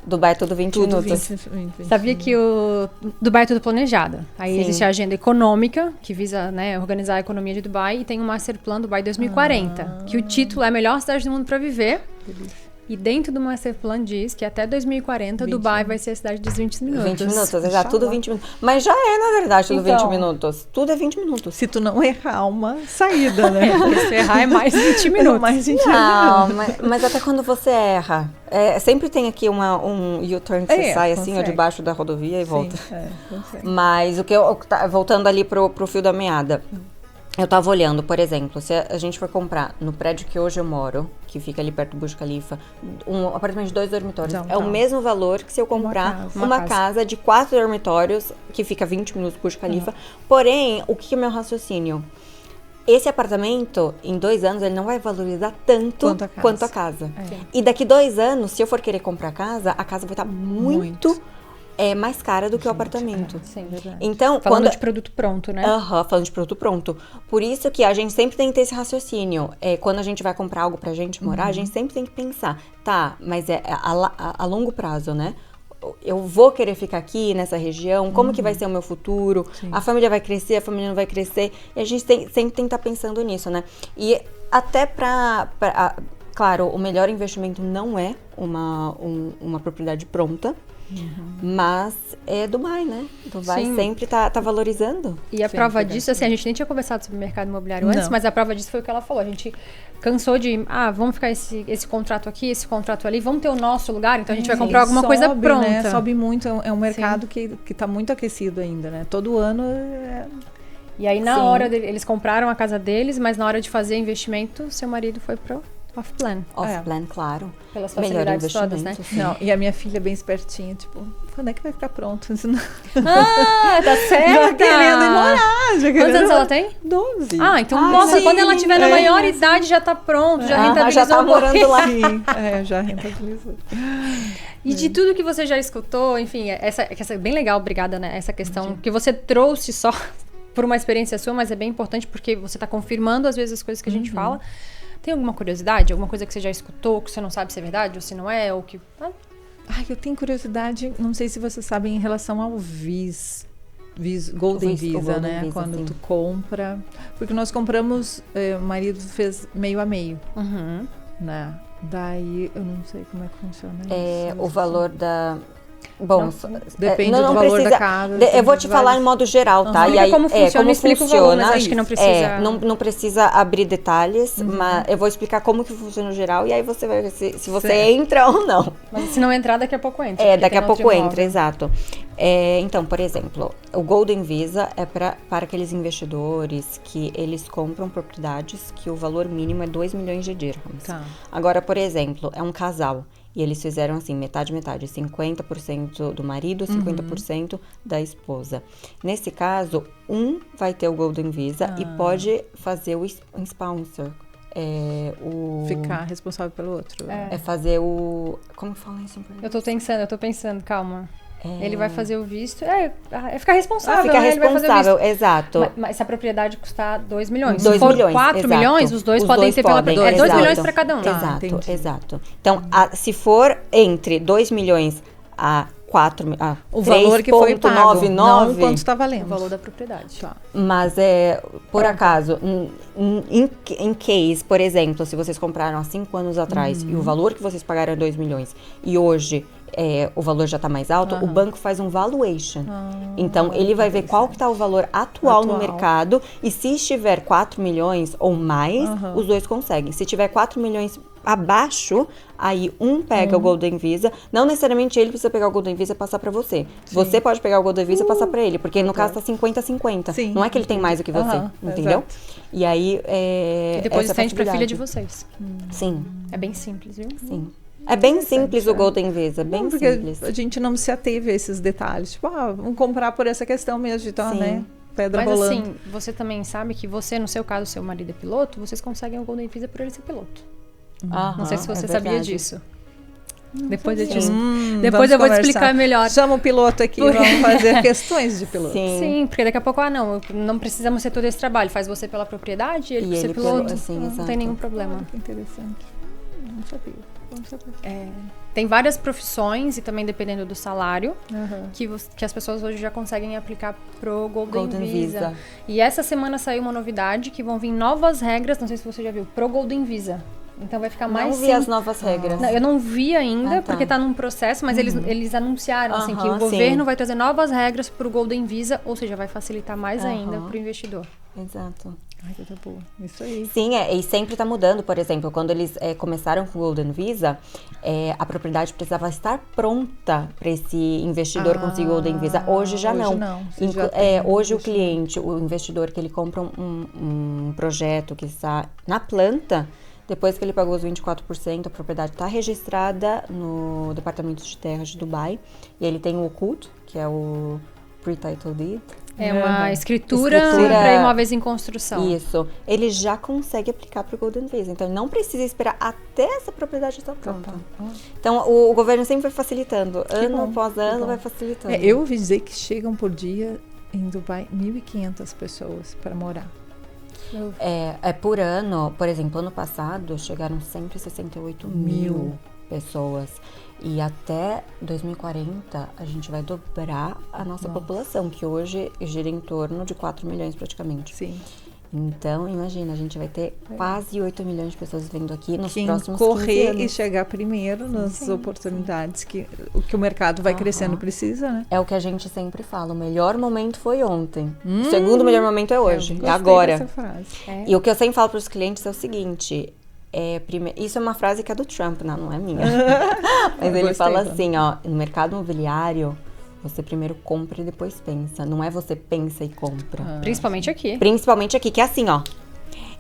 S2: Dubai é tudo 20
S3: Tudo
S2: minutos.
S3: 20.
S1: Sabia que o Dubai é tudo planejado. Aí
S2: Sim.
S1: existe a agenda econômica, que visa, né, organizar a economia de Dubai, e tem o Master Plan Dubai 2040, que o título é a melhor cidade do mundo para viver. E dentro do Master Plan diz que até 2040 Dubai vai ser a cidade dos 20 minutos.
S2: 20 minutos, exato, tudo 20 minutos. Mas já é, na verdade, tudo
S1: Então.
S2: 20 minutos. Tudo é 20 minutos.
S3: Se tu não errar uma saída, né?
S1: Se errar é mais 20 minutos.
S3: Mais 20
S2: Não,
S3: minutos.
S2: mas até quando você erra. Sempre tem aqui um U-turn que você sai assim, ó,
S3: consegue.
S2: debaixo da rodovia e volta.
S3: Sim, consegue.
S2: Mas o que voltando ali pro fio da meada. Eu tava olhando, por exemplo, se a gente for comprar no prédio que hoje eu moro, que fica ali perto do Burj Khalifa, um apartamento de 2 dormitórios,
S3: Não,
S2: é o
S3: tá.
S2: mesmo valor que se eu comprar uma casa de 4 dormitórios, que fica 20 minutos do Burj Khalifa. Porém, o que é o meu raciocínio? Esse apartamento, em 2 anos, ele não vai valorizar tanto quanto a casa. E daqui 2 anos, se eu for querer comprar a casa vai estar muito mais cara do que o apartamento.
S1: Sim,
S3: verdade.
S2: Então,
S1: falando de produto pronto, né?
S2: Falando de produto pronto. Por isso que a gente sempre tem que ter esse raciocínio. Quando a gente vai comprar algo pra gente morar, a gente sempre tem que pensar, tá, mas a longo prazo, né? Eu vou querer ficar aqui nessa região, como que vai ser o meu futuro?
S3: Sim.
S2: A família vai crescer, a família não vai crescer. E a gente sempre tem que estar pensando nisso, né? E até Claro, o melhor investimento não é uma propriedade pronta, mas é Dubai, né? Dubai
S1: Sim.
S2: sempre tá valorizando.
S1: E a
S3: Sempre
S1: prova
S3: vai
S1: disso,
S3: ser.
S1: assim, a gente nem tinha conversado sobre o mercado imobiliário antes,
S3: Não.
S1: mas a prova disso foi o que ela falou. A gente cansou de, vamos ficar esse contrato aqui, esse contrato ali, vamos ter o nosso lugar, então a gente vai comprar alguma coisa
S3: Sobe,
S1: pronta.
S3: né? Sobe muito, é um mercado que tá muito aquecido ainda, né? Todo ano
S1: E aí, na
S2: Sim.
S1: hora, eles compraram a casa deles, mas na hora de fazer investimento, seu marido foi pro off-plan.
S2: Off-plan, claro.
S1: Pelas
S2: Melhor
S1: facilidades todas, né?
S2: investimento, sim.
S3: Não, e a minha filha bem espertinha, tipo, quando é que vai ficar pronto?
S1: Tá certa!
S3: Já querendo ir morar, já
S1: Quantos
S3: querendo
S1: anos ela tem?
S3: 12.
S1: Então, nossa,
S2: sim.
S1: quando ela tiver na
S3: É.
S1: maior idade, já tá pronto, já
S2: Ah,
S1: rentabilizou
S2: já tá
S1: um pouquinho.
S2: morando lá.
S3: Sim, já rentabilizou.
S1: E de tudo que você já escutou, enfim, essa é bem legal, obrigada, né? Essa questão que você trouxe só por uma experiência sua, mas é bem importante porque você tá confirmando às vezes as coisas que a gente fala. Tem alguma curiosidade? Alguma coisa que você já escutou, que você não sabe se é verdade ou se não é? Ou que...
S3: Ai, eu tenho curiosidade, não sei se vocês sabem, em relação ao Golden
S2: O
S3: Visa,
S2: Golden
S3: né?
S2: Visa,
S3: Quando
S2: sim.
S3: tu compra. Porque nós compramos, o marido fez meio a meio,
S1: Uhum.
S3: né? Daí eu não sei como é que funciona isso.
S2: O valor da... Bom,
S3: Depende do valor da casa.
S2: Eu vou te falar em modo geral, tá?
S1: Explica como funciona e explica o valor, mas acho que não precisa...
S2: não precisa abrir detalhes, mas eu vou explicar como que funciona no geral e aí você vai ver se você
S3: Certo.
S2: entra ou não.
S1: Mas se não entrar, daqui a pouco entra.
S2: É,
S1: porque
S2: daqui a
S1: tem outro
S2: pouco
S1: imóvel.
S2: entra, exato. Então, por exemplo, o Golden Visa é para aqueles investidores que eles compram propriedades que o valor mínimo é 2 milhões de dirhams.
S3: Tá.
S2: Agora, por exemplo, é um casal e eles fizeram assim, metade, 50% do marido, 50% da esposa. Nesse caso, um vai ter o Golden Visa e pode fazer o sponsor.
S3: Ficar responsável pelo outro.
S2: É fazer o... Como fala isso em português?
S1: Eu tô pensando, calma. Ele vai fazer o visto. É ficar responsável.
S2: Fica
S1: né? Ele vai fazer o
S2: responsável,
S1: visto.
S2: exato.
S1: Mas se a propriedade custar 2 milhões.
S2: 2
S1: se for
S2: milhões,
S1: 4
S2: exato.
S1: milhões, os dois podem ter pela propriedade. 2
S2: exato.
S1: milhões para cada um.
S3: Tá,
S2: Exato,
S3: entendi.
S2: exato. Então, se for entre 2 milhões a 4 a
S3: O valor que foi pago,
S2: 3,99,
S3: não quanto está valendo.
S1: O valor da propriedade.
S3: Tá.
S2: mas por acaso, em case, por exemplo, se vocês compraram há 5 anos atrás e o valor que vocês pagaram é 2 milhões e hoje o valor já está mais alto, o banco faz um valuation. Então, ele vai ver qual que está o valor atual no mercado e se estiver 4 milhões ou mais, os dois conseguem. Se tiver 4 milhões abaixo, aí um pega o Golden Visa. Não necessariamente ele precisa pegar o Golden Visa e passar para você. Você pode pegar o Golden Visa e passar para ele, porque no caso tá 50-50.
S3: Sim.
S2: Não é que ele tem mais do que você, entendeu?
S3: Exato.
S2: E aí
S1: E depois
S2: essa
S1: estende para a filha de
S2: facilidade.
S1: vocês.
S2: Sim,
S1: É bem simples, viu?
S2: sim. É bem simples o Golden Visa, bem
S3: Não, porque
S2: simples.
S3: a gente não se ateve a esses detalhes. Tipo, vamos comprar por essa questão mesmo de estar,
S2: Sim.
S3: né? Pedra
S1: Mas
S3: rolando.
S1: assim, você também sabe que você, no seu caso, seu marido é piloto, vocês conseguem o Golden Visa por ele ser piloto. Não sei se você sabia disso. Depois eu,
S3: Vamos
S1: eu vou te
S3: conversar.
S1: explicar melhor.
S3: Chama o piloto aqui, vamos fazer questões de piloto.
S2: Sim.
S1: Sim, porque daqui a pouco, não precisamos ter todo esse trabalho. Faz você pela propriedade e ele
S2: E
S1: por ser
S2: ele
S1: piloto.
S2: pelo- sim,
S1: não
S2: exato.
S1: tem nenhum problema.
S3: Que interessante. Não sabia. Vamos saber.
S1: Tem várias profissões e também dependendo do salário
S3: Aham.
S1: que as pessoas hoje já conseguem aplicar pro Golden
S2: Golden
S1: Visa.
S2: Visa.
S1: E essa semana saiu uma novidade que vão vir novas regras, não sei se você já viu, pro Golden Visa. Então vai ficar mais
S2: Não vi
S1: simples.
S2: as novas regras.
S1: Não, eu não vi ainda,
S2: Ah, tá.
S1: porque tá num processo, mas eles anunciaram assim, que o
S2: Aham,
S1: governo
S2: sim.
S1: vai trazer novas regras pro Golden Visa, ou seja, vai facilitar mais ainda
S2: Aham.
S1: pro investidor.
S2: Exato.
S3: Ai, que tá boa. Isso aí.
S2: Sim, e sempre está mudando. Por exemplo, quando eles começaram com o Golden Visa, a propriedade precisava estar pronta para esse investidor conseguir o Golden Visa. Hoje já
S3: hoje
S2: não.
S3: não. Você já tem
S2: Hoje o
S3: investimento.
S2: cliente, o investidor, que ele compra um projeto que está na planta, depois que ele pagou os 24%, a propriedade está registrada no Departamento de Terras de Dubai. E ele tem o OCUD, que é o Pre-Title Deed.
S1: É uma escritura
S2: Escritura-
S1: para imóveis em construção.
S2: Isso. Ele já consegue aplicar para o Golden Visa. Então, ele não precisa esperar até essa propriedade estar pronta. Então, o governo sempre vai facilitando. Ano
S3: bom,
S2: após
S3: que
S2: ano
S3: bom.
S2: vai facilitando.
S3: Eu ouvi dizer que chegam por dia em Dubai 1.500 pessoas para morar.
S2: Por ano, por exemplo, ano passado, chegaram 168 mil pessoas. E até 2040, a gente vai dobrar a nossa população, que hoje gira em torno de 4 milhões praticamente.
S3: Sim.
S2: Então, imagina, a gente vai ter quase 8 milhões de pessoas vivendo aqui nos próximos 15
S3: correr
S2: anos.
S3: e chegar primeiro nas oportunidades que o mercado vai crescendo precisa, né?
S2: É o que a gente sempre fala, o melhor momento foi ontem. O segundo melhor momento é hoje, é
S3: Gostei
S2: agora.
S3: dessa frase.
S2: E o que eu sempre falo para os clientes é o seguinte, isso é uma frase que é do Trump, não é minha. Mas ele fala assim, ó, no mercado imobiliário, você primeiro compra e depois pensa. Não é você pensa e compra.
S1: Principalmente aqui.
S2: Principalmente aqui, que é assim, ó.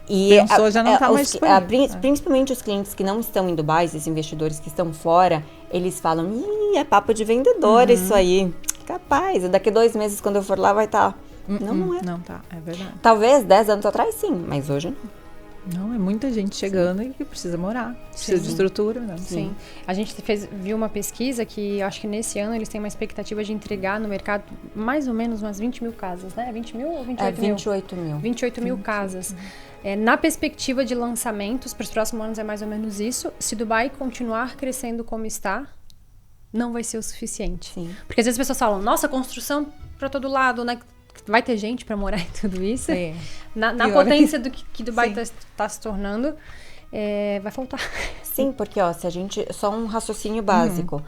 S2: E
S3: Pensou, já não tá mais disponível.
S2: Principalmente os clientes que não estão em Dubai, esses investidores que estão fora, eles falam, é papo de vendedor isso aí. Capaz, daqui a 2 meses, quando eu for lá, vai estar. Não é.
S3: Não tá, é verdade.
S2: Talvez 10 anos atrás, sim, mas hoje não.
S3: Não, é muita gente chegando e que precisa morar. Precisa de estrutura, né?
S1: Sim. A gente viu uma pesquisa que eu acho que nesse ano eles têm uma expectativa de entregar no mercado mais ou menos umas 20 mil casas, né? 20 mil ou 28 mil?
S2: 28 mil.
S1: 28 mil casas. Na perspectiva de lançamentos, para os próximos anos é mais ou menos isso. Se Dubai continuar crescendo como está, não vai ser o suficiente.
S2: Sim.
S1: Porque às vezes as pessoas falam, nossa, construção para todo lado, né? Vai ter gente para morar em tudo isso?
S3: Sim.
S1: Na potência do que Dubai está se tornando, vai faltar.
S2: Sim, porque se a gente... Só um raciocínio básico.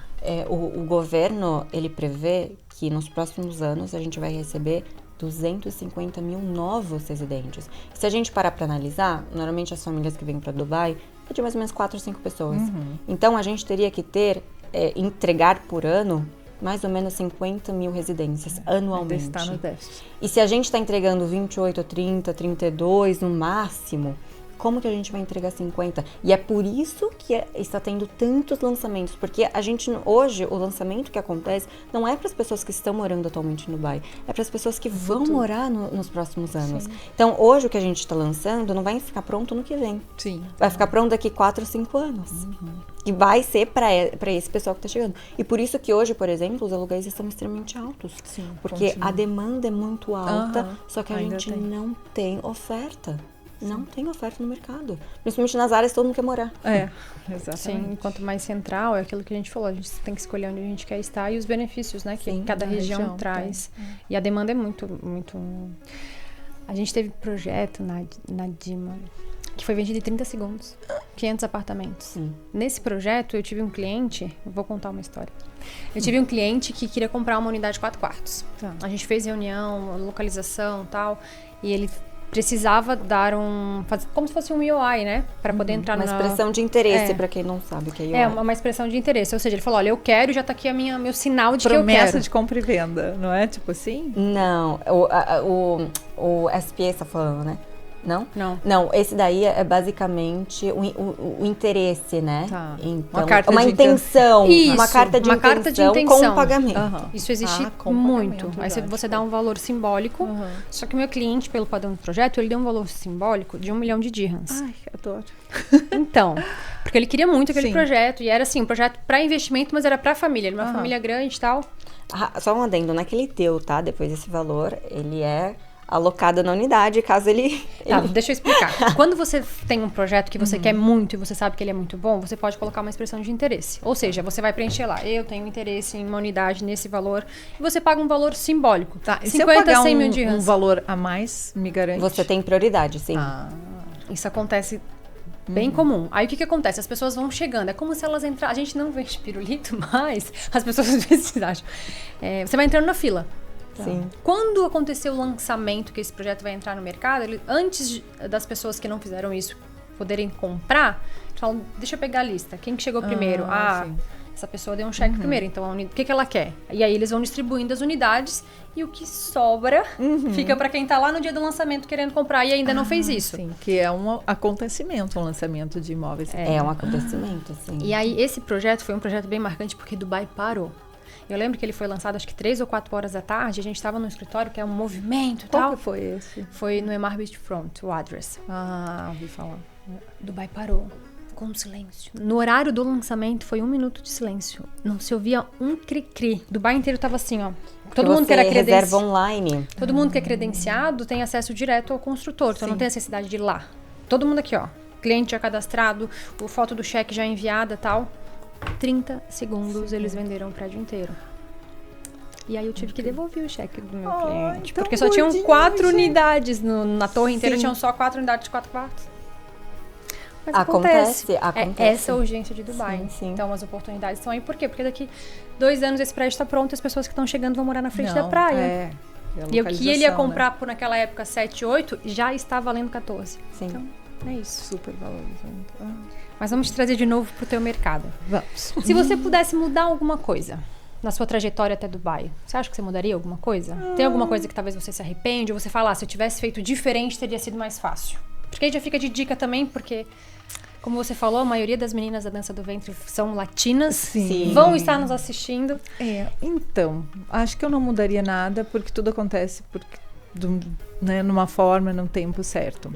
S2: O governo, ele prevê que nos próximos anos a gente vai receber 250 mil novos residentes. Se a gente parar para analisar, normalmente as famílias que vêm para Dubai é de mais ou menos 4 ou 5 pessoas. Então, a gente teria que entregar por ano mais ou menos 50 mil residências anualmente.
S3: Está no déficit.
S2: E se a gente está entregando 28, 30, 32 no máximo, como que a gente vai entregar 50? E é por isso que está tendo tantos lançamentos, porque a gente, hoje, o lançamento que acontece não é para as pessoas que estão morando atualmente no Dubai, é para as pessoas que vão morar nos próximos anos. Sim. Então, hoje o que a gente está lançando não vai ficar pronto no que vem.
S3: Sim.
S2: Vai ficar pronto daqui 4 ou 5 anos. E vai ser para esse pessoal que está chegando. E por isso que hoje, por exemplo, os aluguéis estão extremamente altos. Sim, porque a demanda é muito alta, só que a gente não tem oferta. Não tem oferta no mercado. Principalmente nas áreas que todo mundo quer morar.
S3: Exatamente.
S1: Sim, quanto mais central, é aquilo que a gente falou. A gente tem que escolher onde a gente quer estar e os benefícios, né? Que cada região traz. E a demanda é muito, muito... A gente teve projeto na Dima, que foi vendido em 30 segundos. 500 apartamentos. Sim. Nesse projeto, eu tive um cliente... Vou contar uma história. Eu tive um cliente que queria comprar uma unidade de 4 quartos. A gente fez reunião, localização e tal. E ele... precisava dar como se fosse um EOI, né? Para poder entrar
S2: uma expressão de interesse, para quem não sabe o que é EOI.
S1: É, uma expressão de interesse. Ou seja, ele falou, olha, eu quero, já tá aqui meu sinal de
S3: promessa
S1: que eu quero.
S3: De compra e venda, não é? Tipo assim?
S2: Não, o SPA está falando, né? Não?
S1: Não,
S2: esse daí é basicamente o interesse, né?
S3: Tá.
S2: Então,
S3: uma
S2: intenção.
S1: Isso,
S2: uma carta de intenção com um pagamento.
S1: Isso existe muito. Aí você dá um valor simbólico. Só que o meu cliente, pelo padrão do projeto, ele deu um valor simbólico de 1 milhão de dirhams.
S3: Ai, adoro.
S1: Então, porque ele queria muito aquele projeto. E era assim, um projeto para investimento, mas era para família. Era uma família grande e tal.
S2: Só um adendo, não é que ele deu, tá? Depois desse valor, ele é... alocada na unidade, caso ele...
S1: Tá, deixa eu explicar. Quando você tem um projeto que você quer muito e você sabe que ele é muito bom, você pode colocar uma expressão de interesse. Ou seja, você vai preencher lá, eu tenho interesse em uma unidade nesse valor, e você paga um valor simbólico.
S3: Tá, e
S1: 50,
S3: se eu pagar
S1: 100 mil dirhams.
S3: um valor a mais, me garante?
S2: Você tem prioridade, sim.
S1: Isso acontece bem comum. Aí o que acontece? As pessoas vão chegando. É como se elas entrassem... A gente não vende pirulito, mas as pessoas às vezes acham. Você vai entrando na fila.
S2: Sim.
S1: Quando aconteceu o lançamento, que esse projeto vai entrar no mercado, antes das pessoas que não fizeram isso poderem comprar, eles falam, deixa eu pegar a lista. Quem que chegou primeiro? Essa pessoa deu um cheque primeiro, então o que ela quer? E aí eles vão distribuindo as unidades e o que sobra fica para quem tá lá no dia do lançamento querendo comprar e ainda não fez isso.
S3: Sim, que é um acontecimento, um lançamento de imóveis.
S2: É um acontecimento, sim.
S1: E aí esse projeto foi um projeto bem marcante porque Dubai parou. Eu lembro que ele foi lançado acho que 3 ou 4 horas da tarde. A gente estava no escritório, que é um movimento e tal.
S3: Qual que foi esse?
S1: Foi no Emaar Beachfront, o Address.
S3: Ouvi falar.
S1: Dubai parou. Ficou um silêncio. No horário do lançamento, foi 1 minuto de silêncio. Não se ouvia um cri-cri. Dubai inteiro tava assim, ó. Todo mundo que era
S2: reserva online.
S1: Todo mundo que é credenciado tem acesso direto ao construtor. Então não tem a necessidade de ir lá. Todo mundo aqui, ó. Cliente já cadastrado, foto do cheque já enviada e tal. 30 segundos eles venderam o prédio inteiro. E aí eu tive que devolver o cheque do meu
S3: Ai,
S1: cliente.
S3: tão
S1: Porque só tinham
S3: gordinho,
S1: 4
S3: gente.
S1: unidades. Na torre inteira
S2: Sim.
S1: tinham só 4 unidades de 4 quartos. Mas
S2: Acontece.
S1: É essa a urgência de Dubai.
S2: Sim, sim.
S1: Então as oportunidades estão aí. Por quê? Porque daqui 2 anos esse prédio está pronto e as pessoas que estão chegando vão morar na frente da
S3: Não,
S1: praia.
S3: E a
S1: E o que ele ia
S3: localização,
S1: comprar
S3: né?
S1: por naquela época 7, 8, já está valendo 14.
S2: Sim.
S1: Então, é isso.
S3: Super valorizando.
S1: Mas vamos te trazer de novo pro teu mercado.
S3: Vamos.
S1: Se você pudesse mudar alguma coisa na sua trajetória até Dubai, você acha que você mudaria alguma coisa? Tem alguma coisa que talvez você se arrepende? Ou você fala, se eu tivesse feito diferente, teria sido mais fácil? Porque aí já fica de dica também, porque, como você falou, a maioria das meninas da dança do ventre são latinas.
S3: Sim.
S1: Vão estar nos assistindo.
S3: Então, acho que eu não mudaria nada, porque tudo acontece né, numa forma, num tempo certo.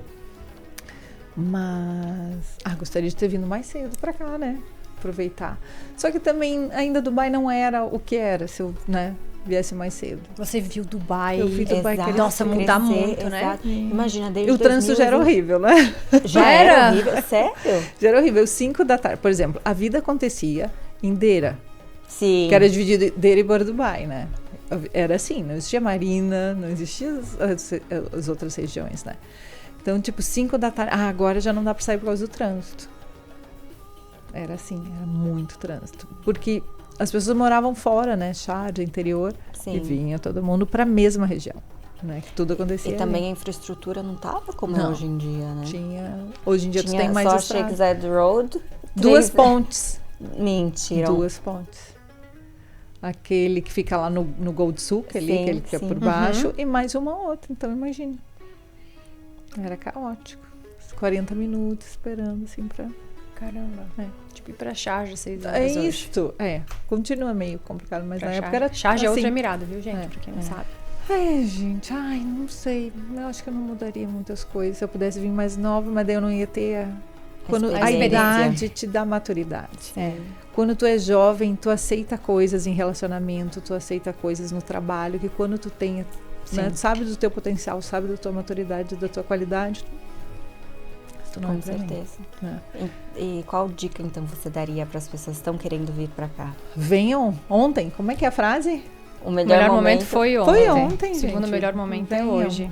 S3: Mas, gostaria de ter vindo mais cedo pra cá, né? Aproveitar. Só que também, ainda Dubai não era o que era, se eu, né, viesse mais cedo.
S1: Você viu Dubai.
S3: Eu vi Dubai
S2: Exato,
S3: querer
S1: Nossa, mudar muito, né?
S2: exato. Imagina,
S3: E
S2: desde
S3: o trânsito já era
S2: 2020.
S3: horrível, né?
S2: Já
S1: Era?
S2: era horrível? Sério?
S3: Já era horrível. 5 da tarde, por exemplo, a vida acontecia em Deira,
S2: Sim.
S3: que era dividido Deira e Bora Dubai, né? Era assim, não existia Marina, não existiam as outras regiões, né? Então, tipo, 5 da tarde, agora já não dá pra sair por causa do trânsito. Era assim, era muito trânsito. Porque as pessoas moravam fora, né? Sharjah, interior,
S2: Sim.
S3: e vinha todo mundo pra mesma região, né? Que tudo acontecia.
S2: E
S3: ali.
S2: também a infraestrutura não tava como
S3: Não.
S2: hoje em dia, né?
S3: Hoje em dia tu
S2: Tinha
S3: tem mais
S2: só
S3: estrada.
S2: Sheikh Zayed Road.
S3: 2
S2: três-
S3: pontes.
S2: Mentira.
S3: 2 pontes. Aquele que fica lá no Gold Souk, ali,
S2: Sim,
S3: aquele que é
S2: sim.
S3: por baixo, e mais uma outra. Então, imagina. Era caótico. 40 minutos esperando, assim, pra...
S1: Caramba.
S3: É.
S1: Tipo, ir pra Sharjah 6 horas
S3: É
S1: hoje.
S3: isso. Continua meio complicado, mas
S1: Pra
S3: na época
S1: Sharjah.
S3: era
S1: Sharjah é
S3: assim.
S1: outro emirado, viu, gente? Pra quem não sabe.
S3: Gente, não sei. Eu acho que eu não mudaria muitas coisas. Se eu pudesse vir mais nova, mas daí eu não ia ter... Quando a
S2: Experiência.
S3: idade te dá maturidade. Quando tu é jovem, tu aceita coisas em relacionamento, tu aceita coisas no trabalho, que quando tu tem, né, sabe do teu potencial, sabe da tua maturidade, da tua qualidade, tu não
S2: Com
S3: é pra mim.
S2: certeza.
S3: É.
S2: E qual dica, então, você daria para as pessoas que estão querendo vir para cá?
S3: Venham ontem. Como é que é a frase?
S2: O
S1: O melhor momento foi ontem.
S3: Foi ontem,
S1: O segundo
S3: gente.
S1: melhor momento é
S3: Venham.
S1: hoje.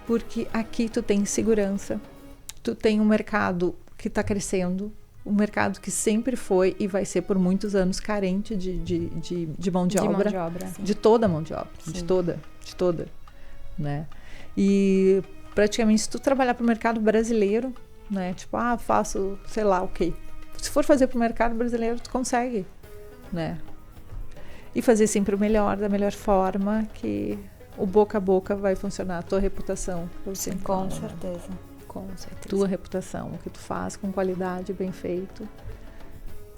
S3: Porque aqui tu tem segurança, tu tem um mercado que está crescendo, um mercado que sempre foi e vai ser por muitos anos carente de mão de
S1: De mão
S3: obra.
S1: de obra.
S3: De toda a mão de obra, de toda, né? E praticamente se tu trabalhar para o mercado brasileiro, né? Tipo, faço, sei lá, o quê? Se for fazer para o mercado brasileiro, tu consegue, né? E fazer sempre o melhor, da melhor forma, que o boca a boca vai funcionar, a tua reputação. Eu sempre falo,
S2: Com
S3: né?
S2: certeza.
S1: Com certeza.
S3: Tua reputação, o que tu faz com qualidade, bem feito,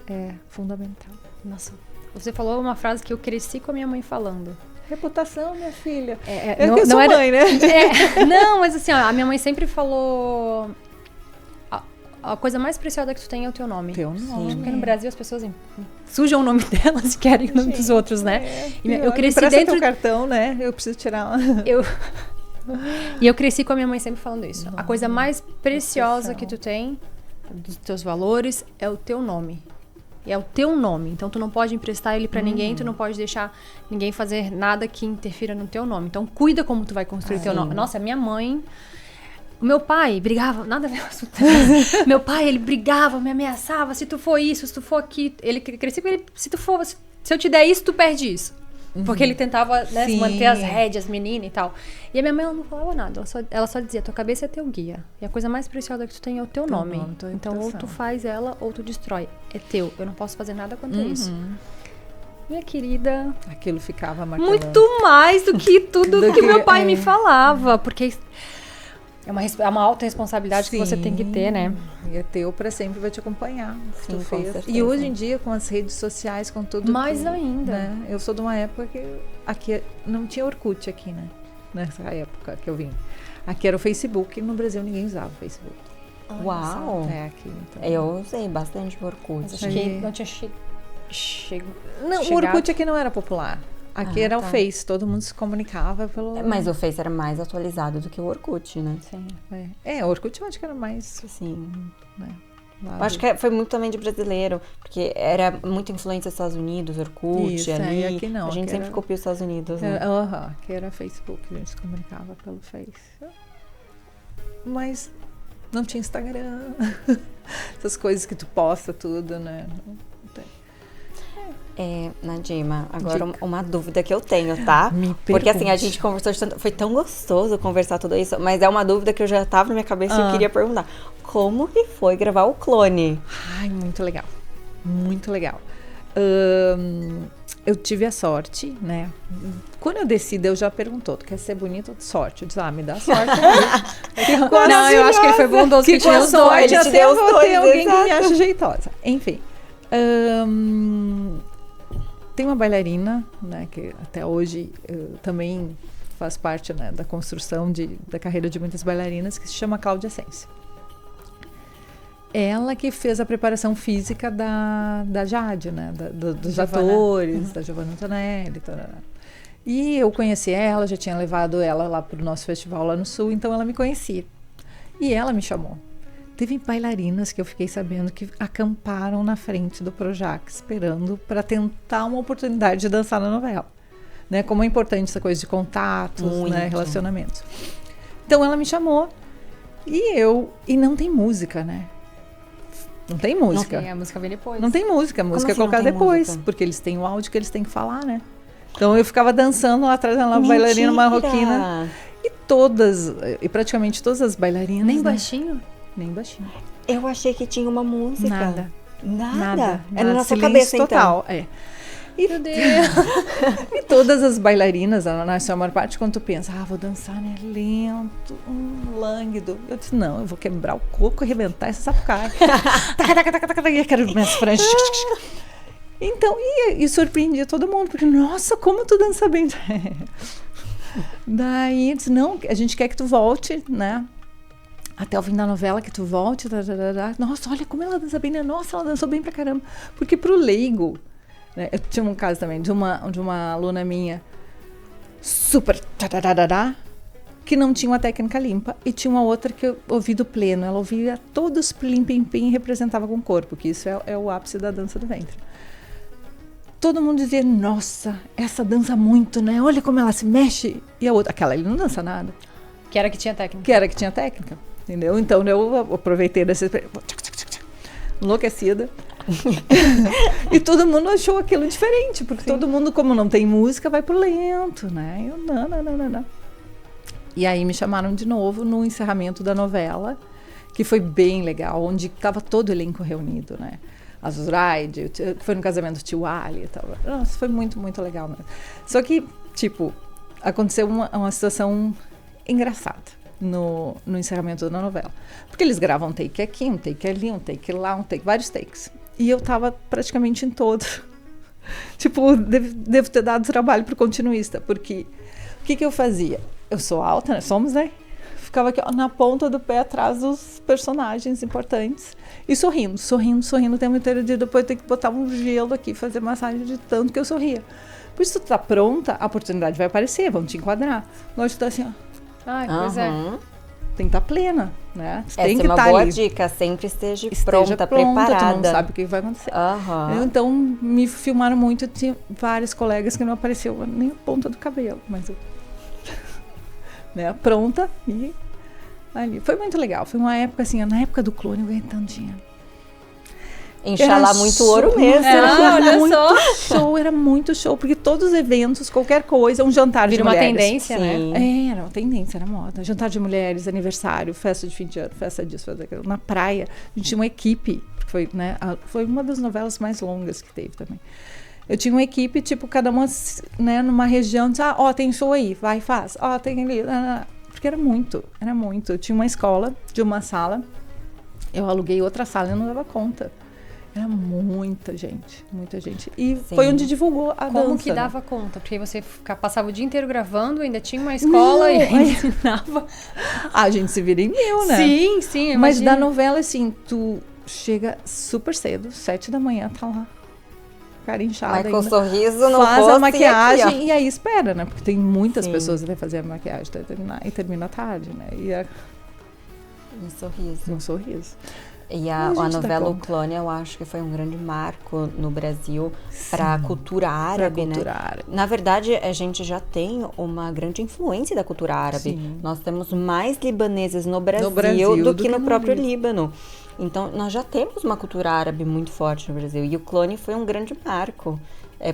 S3: é fundamental.
S1: Nossa, você falou uma frase que eu cresci com a minha mãe falando.
S3: Reputação, minha filha.
S1: Não,
S3: que eu sou
S1: era,
S3: mãe, né?
S1: não, mas assim, ó, a minha mãe sempre falou... A coisa mais preciosa que tu tem é o teu nome.
S3: Teu nome.
S1: Porque no Brasil as pessoas sujam o nome delas e querem o nome dos outros, né? E eu cresci
S3: Empresta
S1: dentro...
S3: teu cartão, né? Eu preciso tirar
S1: E eu cresci com a minha mãe sempre falando isso. A coisa mais preciosa
S3: Reputação.
S1: que tu tem, dos teus valores, é o teu nome. É o teu nome. Então tu não pode emprestar ele pra ninguém, tu não pode deixar ninguém fazer nada que interfira no teu nome. Então cuida como tu vai construir teu nome. Nossa, minha mãe... O meu pai brigava, nada a ver com o assunto. Meu pai, ele brigava, me ameaçava, se tu for isso, se tu for aquilo. Ele crescia com ele, se eu te der isso, tu perde isso. Porque ele tentava, né,
S3: Sim.
S1: manter as rédeas, menina e tal. E a minha mãe, ela não falava nada, ela só dizia, tua cabeça é teu guia. E a coisa mais preciosa que tu tem é o teu nome.
S3: tua
S1: Então, ou
S3: reputação.
S1: tu faz ela, ou tu destrói. É teu, eu não posso fazer nada contra isso. Minha querida,
S3: Aquilo ficava marcando.
S1: muito mais do que tudo
S3: Do
S1: que
S3: que-
S1: meu pai me
S3: é.
S1: falava. Porque é uma alta responsabilidade que você tem que ter, né?
S3: E é teu pra sempre, vai te acompanhar. O que
S2: Sim,
S3: tu
S2: com
S3: fez.
S2: certeza.
S3: E hoje em dia, com as redes sociais, com tudo.
S1: Mais ainda.
S3: Né? Eu sou de uma época que aqui não tinha Orkut aqui, né? Nessa época que eu vim. Aqui era o Facebook e no Brasil ninguém usava o Facebook.
S2: Uau!
S3: É aqui, então.
S2: Eu usei bastante o
S1: Mas
S2: Orkut.
S1: acho que não tinha chego.
S3: Não, o
S1: chegado.
S3: Orkut aqui não era popular. Aqui era o
S2: tá.
S3: Face, todo mundo se comunicava pelo...
S2: Mas o Face era mais atualizado do que o Orkut, né?
S1: Sim.
S3: o Orkut eu acho que era mais...
S2: Sim.
S3: Né?
S2: Eu acho que foi muito também de brasileiro, porque era muita influência dos Estados Unidos, Orkut,
S3: Isso,
S2: ali.
S3: aqui não.
S2: A gente
S3: aqui
S2: sempre
S3: era,
S2: copia os Estados Unidos, né?
S3: que era Facebook, a gente se comunicava pelo Face. Mas não tinha Instagram. Essas coisas que tu posta tudo, né? Não tem.
S2: Nadima, agora uma dúvida que eu tenho, tá? Porque assim, a gente conversou de tanto, foi tão gostoso conversar tudo isso, mas é uma dúvida que eu já tava na minha cabeça e eu queria perguntar. Como que foi gravar o Clone?
S3: Ai, muito legal. Muito legal. Eu tive a sorte, né? Quando eu desci, Deus já perguntou, tu quer ser bonita ou de sorte? Eu disse, me dá sorte.
S1: Não, eu acho que ele foi bondoso que tinha os dois.
S3: Sorte, até eu vou ter alguém que me acha jeitosa. Enfim. Tem uma bailarina, né, que até hoje também faz parte, né, da construção da carreira de muitas bailarinas, que se chama Cláudia Ascencio. Ela que fez a preparação física da Jade, né, dos atores, da Giovanna Antonelli. Tarará. E eu conheci ela, já tinha levado ela lá para o nosso festival lá no Sul, então ela me conhecia. E ela me chamou. Teve bailarinas que eu fiquei sabendo que acamparam na frente do Projac, esperando para tentar uma oportunidade de dançar na novela. Né? Como é importante essa coisa de contatos, né? Relacionamentos. Então ela me chamou e não tem música, né? Não tem música.
S1: Não, a música vem depois.
S3: Não tem música, a música é colocada depois, música? Porque eles têm o áudio que eles têm que falar, né? Então eu ficava dançando lá atrás, uma bailarina marroquina. E praticamente todas as bailarinas.
S1: Nem baixinho?
S3: Nem baixinho.
S2: Eu achei que tinha uma música.
S3: Nada.
S2: Era na sua cabeça,
S3: total,
S2: então.
S3: Meu Deus. E todas as bailarinas, na sua maior parte, quando tu pensa, vou dançar, né, lento, lânguido. Eu disse, não, eu vou quebrar o coco e arrebentar essa sapucaia. E eu quero minhas franjas. Então, e surpreendia todo mundo, porque, nossa, como tu dança bem. Daí, eu disse, não, a gente quer que tu volte, né? Até o fim da novela, que tu volte. Nossa, olha como ela dança bem, né? Nossa, ela dançou bem pra caramba. Porque pro leigo, né? Eu tinha um caso também de uma aluna minha super que não tinha uma técnica limpa, e tinha uma outra que ouvido pleno. Ela ouvia todos plim, pim, pim, e representava com o corpo, que isso é o ápice da dança do ventre. Todo mundo dizia, nossa, essa dança muito, né? Olha como ela se mexe. E a outra, aquela ali não dança nada.
S1: Que era que tinha técnica.
S3: Entendeu? Então eu aproveitei dessa enlouquecida. E todo mundo achou aquilo diferente, porque todo mundo, como não tem música, vai pro lento, né? Eu, não. E aí me chamaram de novo no encerramento da novela, que foi bem legal, onde estava todo o elenco reunido, né? A Zoraide, que foi no casamento do tio Ali e tal. Nossa, foi muito, muito legal mesmo. Só que, aconteceu uma situação engraçada no encerramento da novela. Porque eles gravam um take aqui, um take ali, um take lá, vários takes. E eu tava praticamente em todo. Devo ter dado trabalho pro continuista, porque o que eu fazia? Eu sou alta, né? Somos, né? Ficava aqui, na ponta do pé, atrás dos personagens importantes. E sorrindo o tempo inteiro. Depois eu tenho que botar um gelo aqui, fazer massagem de tanto que eu sorria. Por isso, tu tá pronta, a oportunidade vai aparecer, vão te enquadrar. Agora tu tá assim,
S1: Ai, pois é.
S3: Tem que estar plena, né?
S2: Essa é uma boa dica, sempre esteja pronta, preparada.
S3: Tu não sabe o que vai acontecer. Então, me filmaram muito, eu tinha vários colegas que não apareceu nem a ponta do cabelo, mas eu... né, pronta e ali. Foi muito legal, foi uma época assim, na época do Clone eu ganhei tanto dinheiro.
S2: Inxalá, muito ouro mesmo.
S1: Olha só.
S3: Show, era muito show, porque todos os eventos, qualquer coisa, um jantar de mulheres.
S1: Vira uma tendência, né?
S3: Era uma tendência, era moda. Jantar de mulheres, aniversário, festa de fim de ano, festa disso, festa daquilo. Na praia, a gente tinha uma equipe, foi, né, foi uma das novelas mais longas que teve também. Eu tinha uma equipe, cada uma, né, numa região, disse, tem show aí, vai, faz. Tem ali, porque era muito. Eu tinha uma escola de uma sala, eu aluguei outra sala e eu não dava conta. Era muita gente. E foi onde divulgou a dança.
S1: Como que dava conta? Porque você passava o dia inteiro gravando, ainda tinha uma escola e ainda ensinava.
S3: A gente se vira em mil, né?
S1: Sim,
S3: mas da novela, assim, tu chega super cedo, 7 da manhã, tá lá. Cara inchada.
S2: Mas com sorriso no
S3: faz
S2: rosto
S3: a maquiagem
S2: aqui,
S3: e aí espera, né? Porque tem muitas pessoas até fazer a maquiagem até terminar, e termina tarde, né? E
S2: um sorriso.
S3: Um sorriso.
S2: E
S3: A
S2: a
S3: gente dá
S2: novela O
S3: conta.
S2: Clone, eu acho que foi um grande marco no Brasil para a cultura árabe, né?
S3: cultura árabe.
S2: Na verdade, a gente já tem uma grande influência da cultura árabe.
S3: Sim.
S2: Nós temos mais libaneses no Brasil,
S3: Brasil
S2: do
S3: do
S2: que
S3: que
S2: no
S3: no
S2: próprio
S3: Líbano.
S2: Líbano. Então, nós já temos uma cultura árabe muito forte no Brasil. E o Clone foi um grande marco.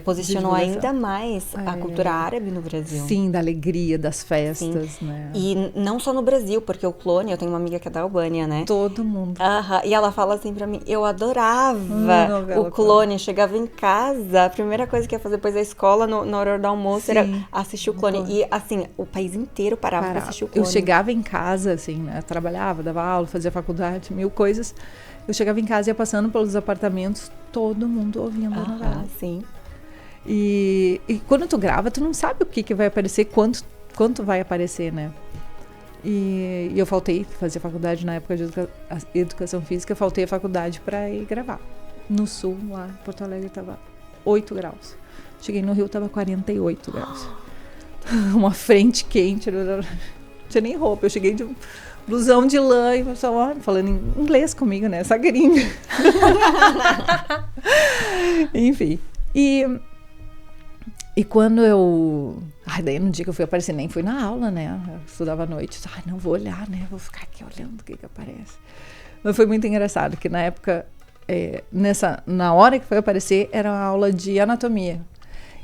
S2: Posicionou
S3: Divulgação.
S2: ainda mais a cultura árabe no Brasil.
S3: Sim, da alegria, das festas, né?
S2: E não só no Brasil, porque o Clone, eu tenho uma amiga que é da Albânia, né?
S3: Todo mundo.
S2: Aham, e ela fala assim pra mim, eu adorava
S3: novela
S2: o Clone, chegava em casa, a primeira coisa que ia fazer depois da escola, na hora do almoço,
S3: Sim,
S2: era assistir o Clone. E assim, o país inteiro parava pra assistir o Clone.
S3: Eu chegava em casa, assim, né? Trabalhava, dava aula, fazia faculdade, mil coisas. Eu chegava em casa e ia passando pelos apartamentos, todo mundo ouvindo a novela.
S2: Sim.
S3: E quando tu grava, tu não sabe o que vai aparecer, quanto vai aparecer, né? E eu faltei, fazia faculdade na época de educação física, eu faltei a faculdade para ir gravar. No sul, lá em Porto Alegre, tava 8 graus. Cheguei no Rio, tava 48 graus. Uma frente quente, não tinha nem roupa. Eu cheguei de blusão de lã e o pessoal falando em inglês comigo, né? Essa gringa. Enfim. E quando eu... daí no dia que eu fui aparecer, nem fui na aula, né? Eu estudava à noite. Não vou olhar, né? Vou ficar aqui olhando o que aparece. Mas foi muito engraçado, que na época, na hora que foi aparecer, era uma aula de anatomia.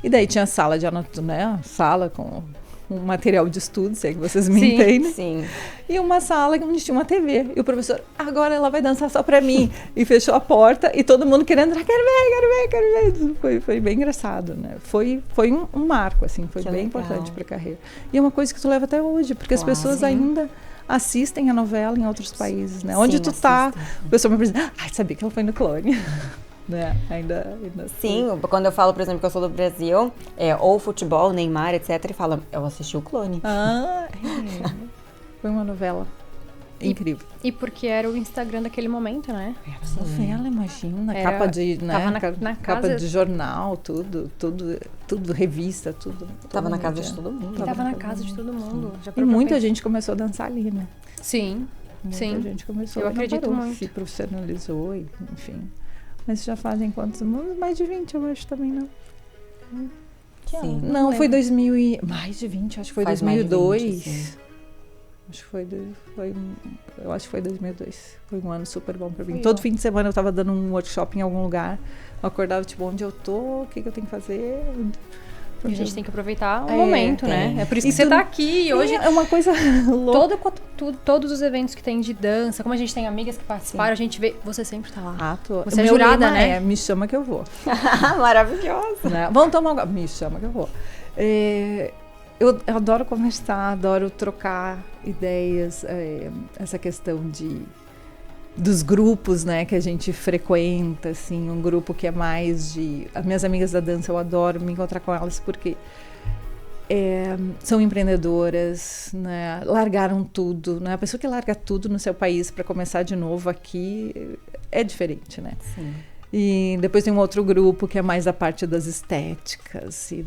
S3: E daí tinha sala de anatomia, né? Sala com um material de estudo, se é que vocês me entendem.
S2: Sim.
S3: E uma sala onde tinha uma TV. E o professor, agora ela vai dançar só pra mim. E fechou a porta e todo mundo querendo entrar, quero ver. Foi bem engraçado, né? Foi um marco, assim, foi
S2: Que
S3: bem
S2: legal.
S3: importante pra carreira. E é uma coisa que tu leva até hoje, porque as pessoas ainda assistem a novela em outros países, né? Onde tu tá, o pessoal me pergunta, sabia que ela foi no Clone. Né? Ainda
S2: Sim, quando eu falo, por exemplo, que eu sou do Brasil, ou futebol, Neymar, etc, e falam, eu assisti o Clone.
S3: Foi uma novela incrível.
S1: E porque era o Instagram daquele momento, né?
S3: Era novela, imagina,
S1: Era,
S3: capa
S1: na
S3: capa
S1: casa
S3: de jornal, tudo, revista, tudo.
S2: Tava na casa de todo mundo.
S1: Tava na casa de todo mundo. Já
S3: E muita gente começou a dançar ali, né?
S1: Sim,
S3: Muita gente começou
S1: Eu
S3: a
S1: acredito muito.
S3: se profissionalizou, enfim. Mas já fazem quantos anos? Mais de 20, eu acho também, não.
S2: Sim.
S3: Não, foi 2000 e... Mais de 20, acho que foi
S2: Faz mais de
S3: 2002.
S2: 20, sim.
S3: Acho que eu acho que foi 2002. Foi um ano super bom pra mim.
S1: Foi
S3: Todo
S1: bom.
S3: fim de semana eu tava dando um workshop em algum lugar. Eu acordava, tipo, onde eu tô, o que eu tenho que fazer.
S1: E a gente tem que aproveitar o momento, né? É por isso que
S3: E
S1: você
S3: tu-
S1: tá aqui hoje.
S3: É uma coisa louca.
S1: Todos os eventos que tem de dança, como a gente tem amigas que participaram, a gente vê. Você sempre tá lá. Você é
S3: Meu
S1: jurada,
S3: lema
S1: né?
S3: me chama que eu vou.
S2: Maravilhosa.
S3: Né? Vamos tomar um... Me chama que eu vou. Eu adoro conversar, adoro trocar ideias, essa questão dos grupos, né, que a gente frequenta, assim, um grupo que é mais de... As minhas amigas da dança, eu adoro me encontrar com elas porque são empreendedoras, né, largaram tudo, né, a pessoa que larga tudo no seu país para começar de novo aqui é diferente, né?
S2: Sim.
S3: E depois tem um outro grupo que é mais a parte das estéticas e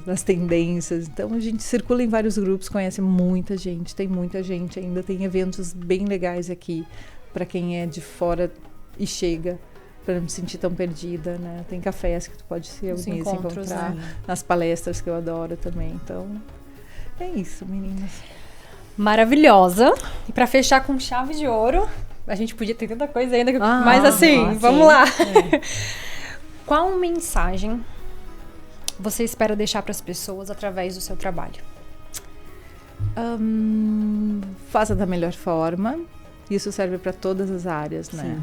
S3: das tendências. Então a gente circula em vários grupos, conhece muita gente, tem muita gente ainda, tem eventos bem legais aqui para quem é de fora e chega, para não se sentir tão perdida, né? Tem cafés que tu pode se
S1: Os
S3: reunir, se
S1: encontros,
S3: encontrar,
S1: né?
S3: nas palestras que eu adoro também. Então é isso, meninas.
S1: Maravilhosa. E pra fechar com chave de ouro, a gente podia ter tanta coisa ainda,
S3: Ah,
S1: mas assim,
S2: sim.
S1: vamos lá. Qual mensagem você espera deixar para as pessoas através do seu trabalho?
S3: Faça da melhor forma. Isso serve para todas as áreas, né?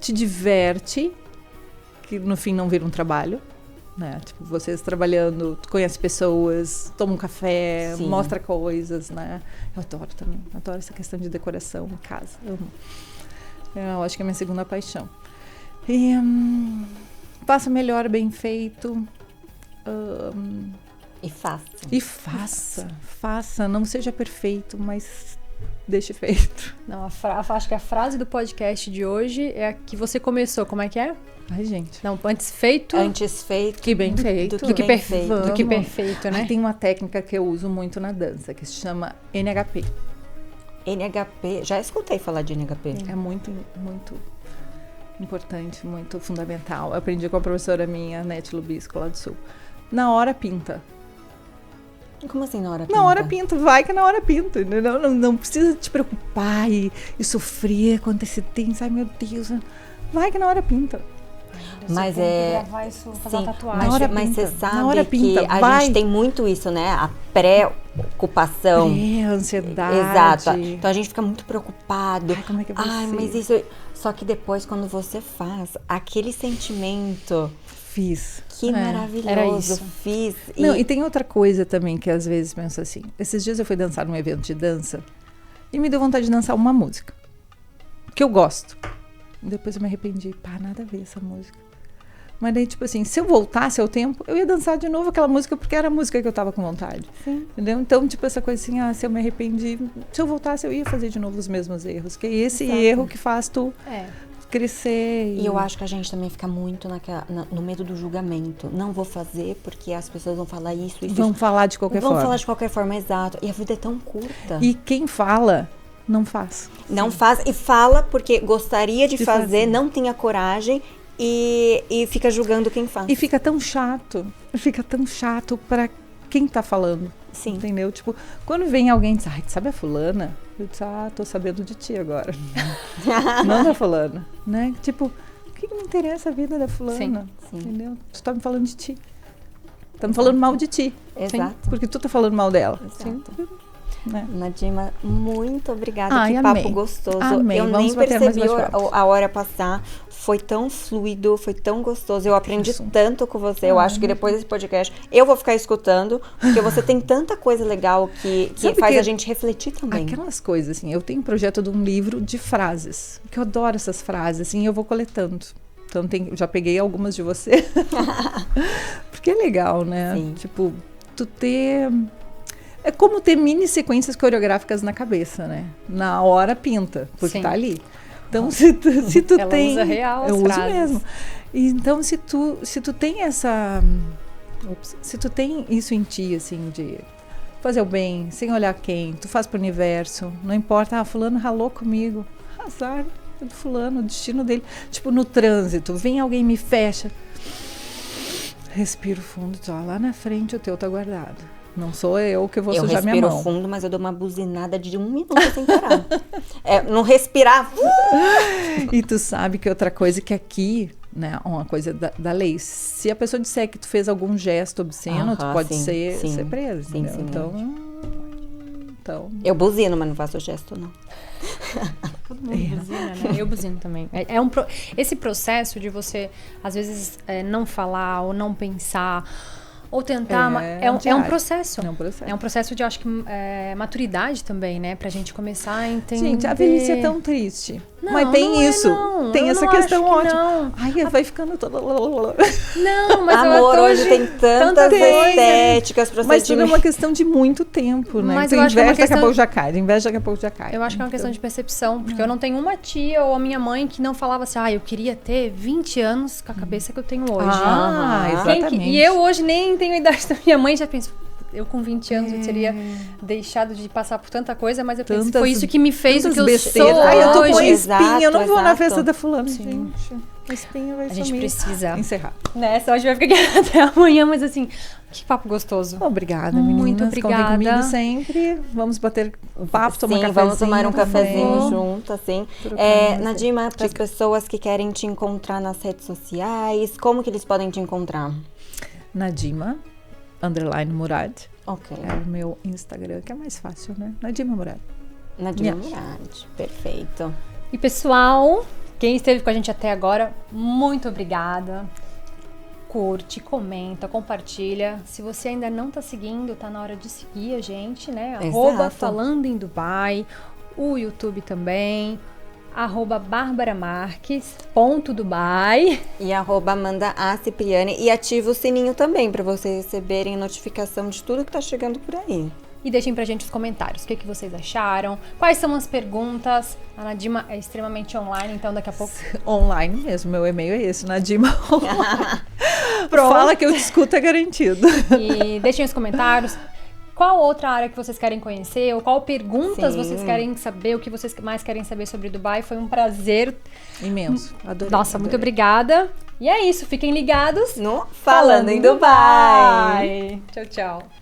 S3: Te diverte, que no fim não vira um trabalho, né? Tipo, vocês trabalhando, tu conhece pessoas, toma um café,
S2: Sim.
S3: mostra coisas, né? Eu adoro também, adoro essa questão de decoração em casa, amo. Eu acho que é a minha segunda paixão. E faça melhor, bem feito.
S2: E
S3: Faça, não seja perfeito, mas deixe feito.
S1: Não, acho que a frase do podcast de hoje é a que você começou. Como é que é?
S3: Ai, gente.
S1: Não, antes feito
S2: Antes feito
S3: Que bem feito.
S2: do que
S1: bem
S2: feito.
S1: do que
S3: Vamos.
S1: perfeito, né?
S3: Tem uma técnica que eu uso muito na dança, que se chama NHP.
S2: NHP, já escutei falar de NHP.
S3: É muito, muito importante, muito fundamental. Eu aprendi com a professora minha, Nete Lubisco, lá do Sul. Na hora pinta.
S2: Como assim na hora pinta?
S3: Na hora pinta, vai que na hora pinta. Não precisa te preocupar e sofrer com antecedência. Ai, meu Deus. Vai que na hora pinta.
S2: Mas
S1: gravar isso, fazer uma tatuagem.
S2: Mas você
S3: Na
S2: sabe
S3: hora pinta,
S2: que a
S3: vai.
S2: gente tem muito isso, né? A pré-ocupação.
S3: Ansiedade.
S2: Exato. Então a gente fica muito preocupado.
S3: Ai, como é que vai ser?
S2: Mas isso... Só que depois, quando você faz, aquele sentimento...
S3: Fiz.
S2: Que maravilhoso.
S1: era isso.
S2: Fiz.
S3: Não, e tem outra coisa também que às vezes penso assim. Esses dias eu fui dançar num evento de dança e me deu vontade de dançar uma música que eu gosto. Depois eu me arrependi. Pá, nada a ver essa música. Mas daí, tipo assim, se eu voltasse ao tempo, eu ia dançar de novo aquela música porque era a música que eu tava com vontade.
S2: Sim.
S3: Entendeu? Então, tipo, essa coisa assim, se eu me arrependi, se eu voltasse, eu ia fazer de novo os mesmos erros. Que é esse erro que faz tu crescer.
S2: E eu acho que a gente também fica muito no medo do julgamento. Não vou fazer porque as pessoas vão falar isso.
S3: Vão falar de qualquer forma.
S2: Vão falar de qualquer forma, exato. E a vida é tão curta.
S3: E quem fala, não faz.
S2: Não faz. E fala porque gostaria de fazer, não tem a coragem e fica julgando quem faz.
S3: E fica tão chato. Fica tão chato pra quem tá falando.
S2: Sim.
S3: Entendeu? Tipo, quando vem alguém e diz, sabe a fulana? Eu disse, tô sabendo de ti agora. Não da fulana, né? Tipo, o que me interessa a vida da fulana?
S2: Sim.
S3: Entendeu? Tu tá me falando de ti. Tá me falando mal de ti.
S2: Exato.
S3: Porque tu tá falando mal dela.
S2: Exato.
S3: Sim. Né?
S2: Nadima, muito obrigada.
S3: Ai,
S2: que
S3: amei.
S2: papo gostoso.
S3: Amei.
S2: Eu
S3: Vamos
S2: nem
S3: bater mais
S2: percebi
S3: bate-papo.
S2: a hora passar. Foi tão fluido, foi tão gostoso. Eu aprendi tanto com você. Eu acho que depois desse podcast eu vou ficar escutando, porque você tem tanta coisa legal que faz a gente refletir também.
S3: Aquelas coisas, assim, eu tenho um projeto de um livro de frases, que eu adoro essas frases, assim, eu vou coletando. Então, já peguei algumas de você. Porque é legal, né?
S2: Sim.
S3: Tipo, tu ter... É como ter mini sequências coreográficas na cabeça, né? Na hora pinta, porque tá ali. Então, se tu
S1: Ela
S3: tem...
S1: usa real as
S3: eu uso
S1: frases.
S3: mesmo. E, então, se tu tem essa... Se tu tem isso em ti, assim, de fazer o bem, sem olhar quem, tu faz pro universo, não importa, fulano ralou comigo, azar do fulano, o destino dele. Tipo, no trânsito, vem alguém me fecha, respiro fundo, lá na frente o teu tá guardado. Não sou eu que vou sujar minha mão.
S2: Eu respiro fundo, mas eu dou uma buzinada de 1 minuto sem parar. Não respirar.
S3: E tu sabe que outra coisa que aqui, né, uma coisa da lei, se a pessoa disser que tu fez algum gesto obsceno, tu pode ser preso.
S2: Sim,
S3: entendeu? Então...
S2: Eu buzino, mas não faço gesto, não.
S1: Todo mundo buzina, né? Eu buzino também. Esse processo de você, às vezes, não falar ou não pensar... Ou tentar, é um processo.
S3: É um processo.
S1: É um processo de, acho que, maturidade também, né? Pra gente começar a entender...
S3: Gente, a velhice é tão triste.
S1: Não,
S3: mas tem
S1: não
S3: isso.
S1: Não.
S3: Tem
S1: eu
S3: essa
S1: não
S3: questão
S1: acho que
S3: ótima.
S1: não.
S3: Ai, vai ficando toda...
S1: Não, mas
S2: Amor,
S1: eu
S2: hoje tem tantas estéticas,
S3: Mas tudo é
S2: procedimentos.
S3: uma questão de muito tempo, né?
S1: Mas
S3: Tu
S1: eu acho que é uma
S3: investe, daqui a
S1: questão-
S3: pouco já cai. Investe, daqui a pouco já cai.
S1: Eu acho que é uma questão de percepção, porque eu não tenho uma tia ou a minha mãe que não falava assim, eu queria ter 20 anos com a cabeça que eu tenho hoje.
S3: Exatamente.
S1: E eu hoje nem tenho a idade da minha mãe, já penso, eu com 20 anos eu teria deixado de passar por tanta coisa, mas eu penso, foi isso que me fez o que eu
S3: besteiras.
S1: sou
S3: Ai, eu tô com
S1: hoje.
S3: espinha, eu não vou na
S2: Exato.
S3: festa da fulana. Gente, a espinha vai
S1: A gente
S3: sumir.
S1: precisa.
S3: Encerrar.
S1: Nessa, hoje vai ficar aqui até amanhã, mas assim, que papo gostoso.
S3: Obrigada, meninas.
S1: Muito obrigada.
S3: Contem comigo sempre. Vamos bater um papo, tomar um
S2: Sim,
S3: cafezinho.
S2: vamos tomar um
S3: também.
S2: cafezinho junto, assim.
S3: Trocar
S2: Nadima, para as pessoas que querem te encontrar nas redes sociais, como que eles podem te encontrar?
S3: Nadima, _Murad.
S2: Ok.
S3: É o meu Instagram, que é mais fácil, né? Nadima Murad.
S2: Nadima
S3: Me acha.
S2: Murad, perfeito.
S1: E pessoal, quem esteve com a gente até agora, muito obrigada. Curte, comenta, compartilha. Se você ainda não tá seguindo, tá na hora de seguir a gente, né?
S2: Exato.
S1: @falando em Dubai, o YouTube também, @barbaramarques.dubai.
S2: E @AmandaACipriani e ativa o sininho também para vocês receberem notificação de tudo que tá chegando por aí.
S1: E deixem pra gente os comentários, o que vocês acharam, quais são as perguntas. A Nadima é extremamente online, então daqui a pouco...
S3: Online mesmo, meu e-mail é esse, Nadima. Fala que eu te escuto, é garantido.
S1: E deixem os comentários. qual outra área que vocês querem conhecer, ou qual perguntas
S2: Sim.
S1: vocês querem saber, o que vocês mais querem saber sobre Dubai. Foi um prazer.
S3: Imenso. Adorei.
S1: Nossa, muito obrigada. E é isso, fiquem ligados
S2: No Falando em Dubai.
S1: Tchau, tchau.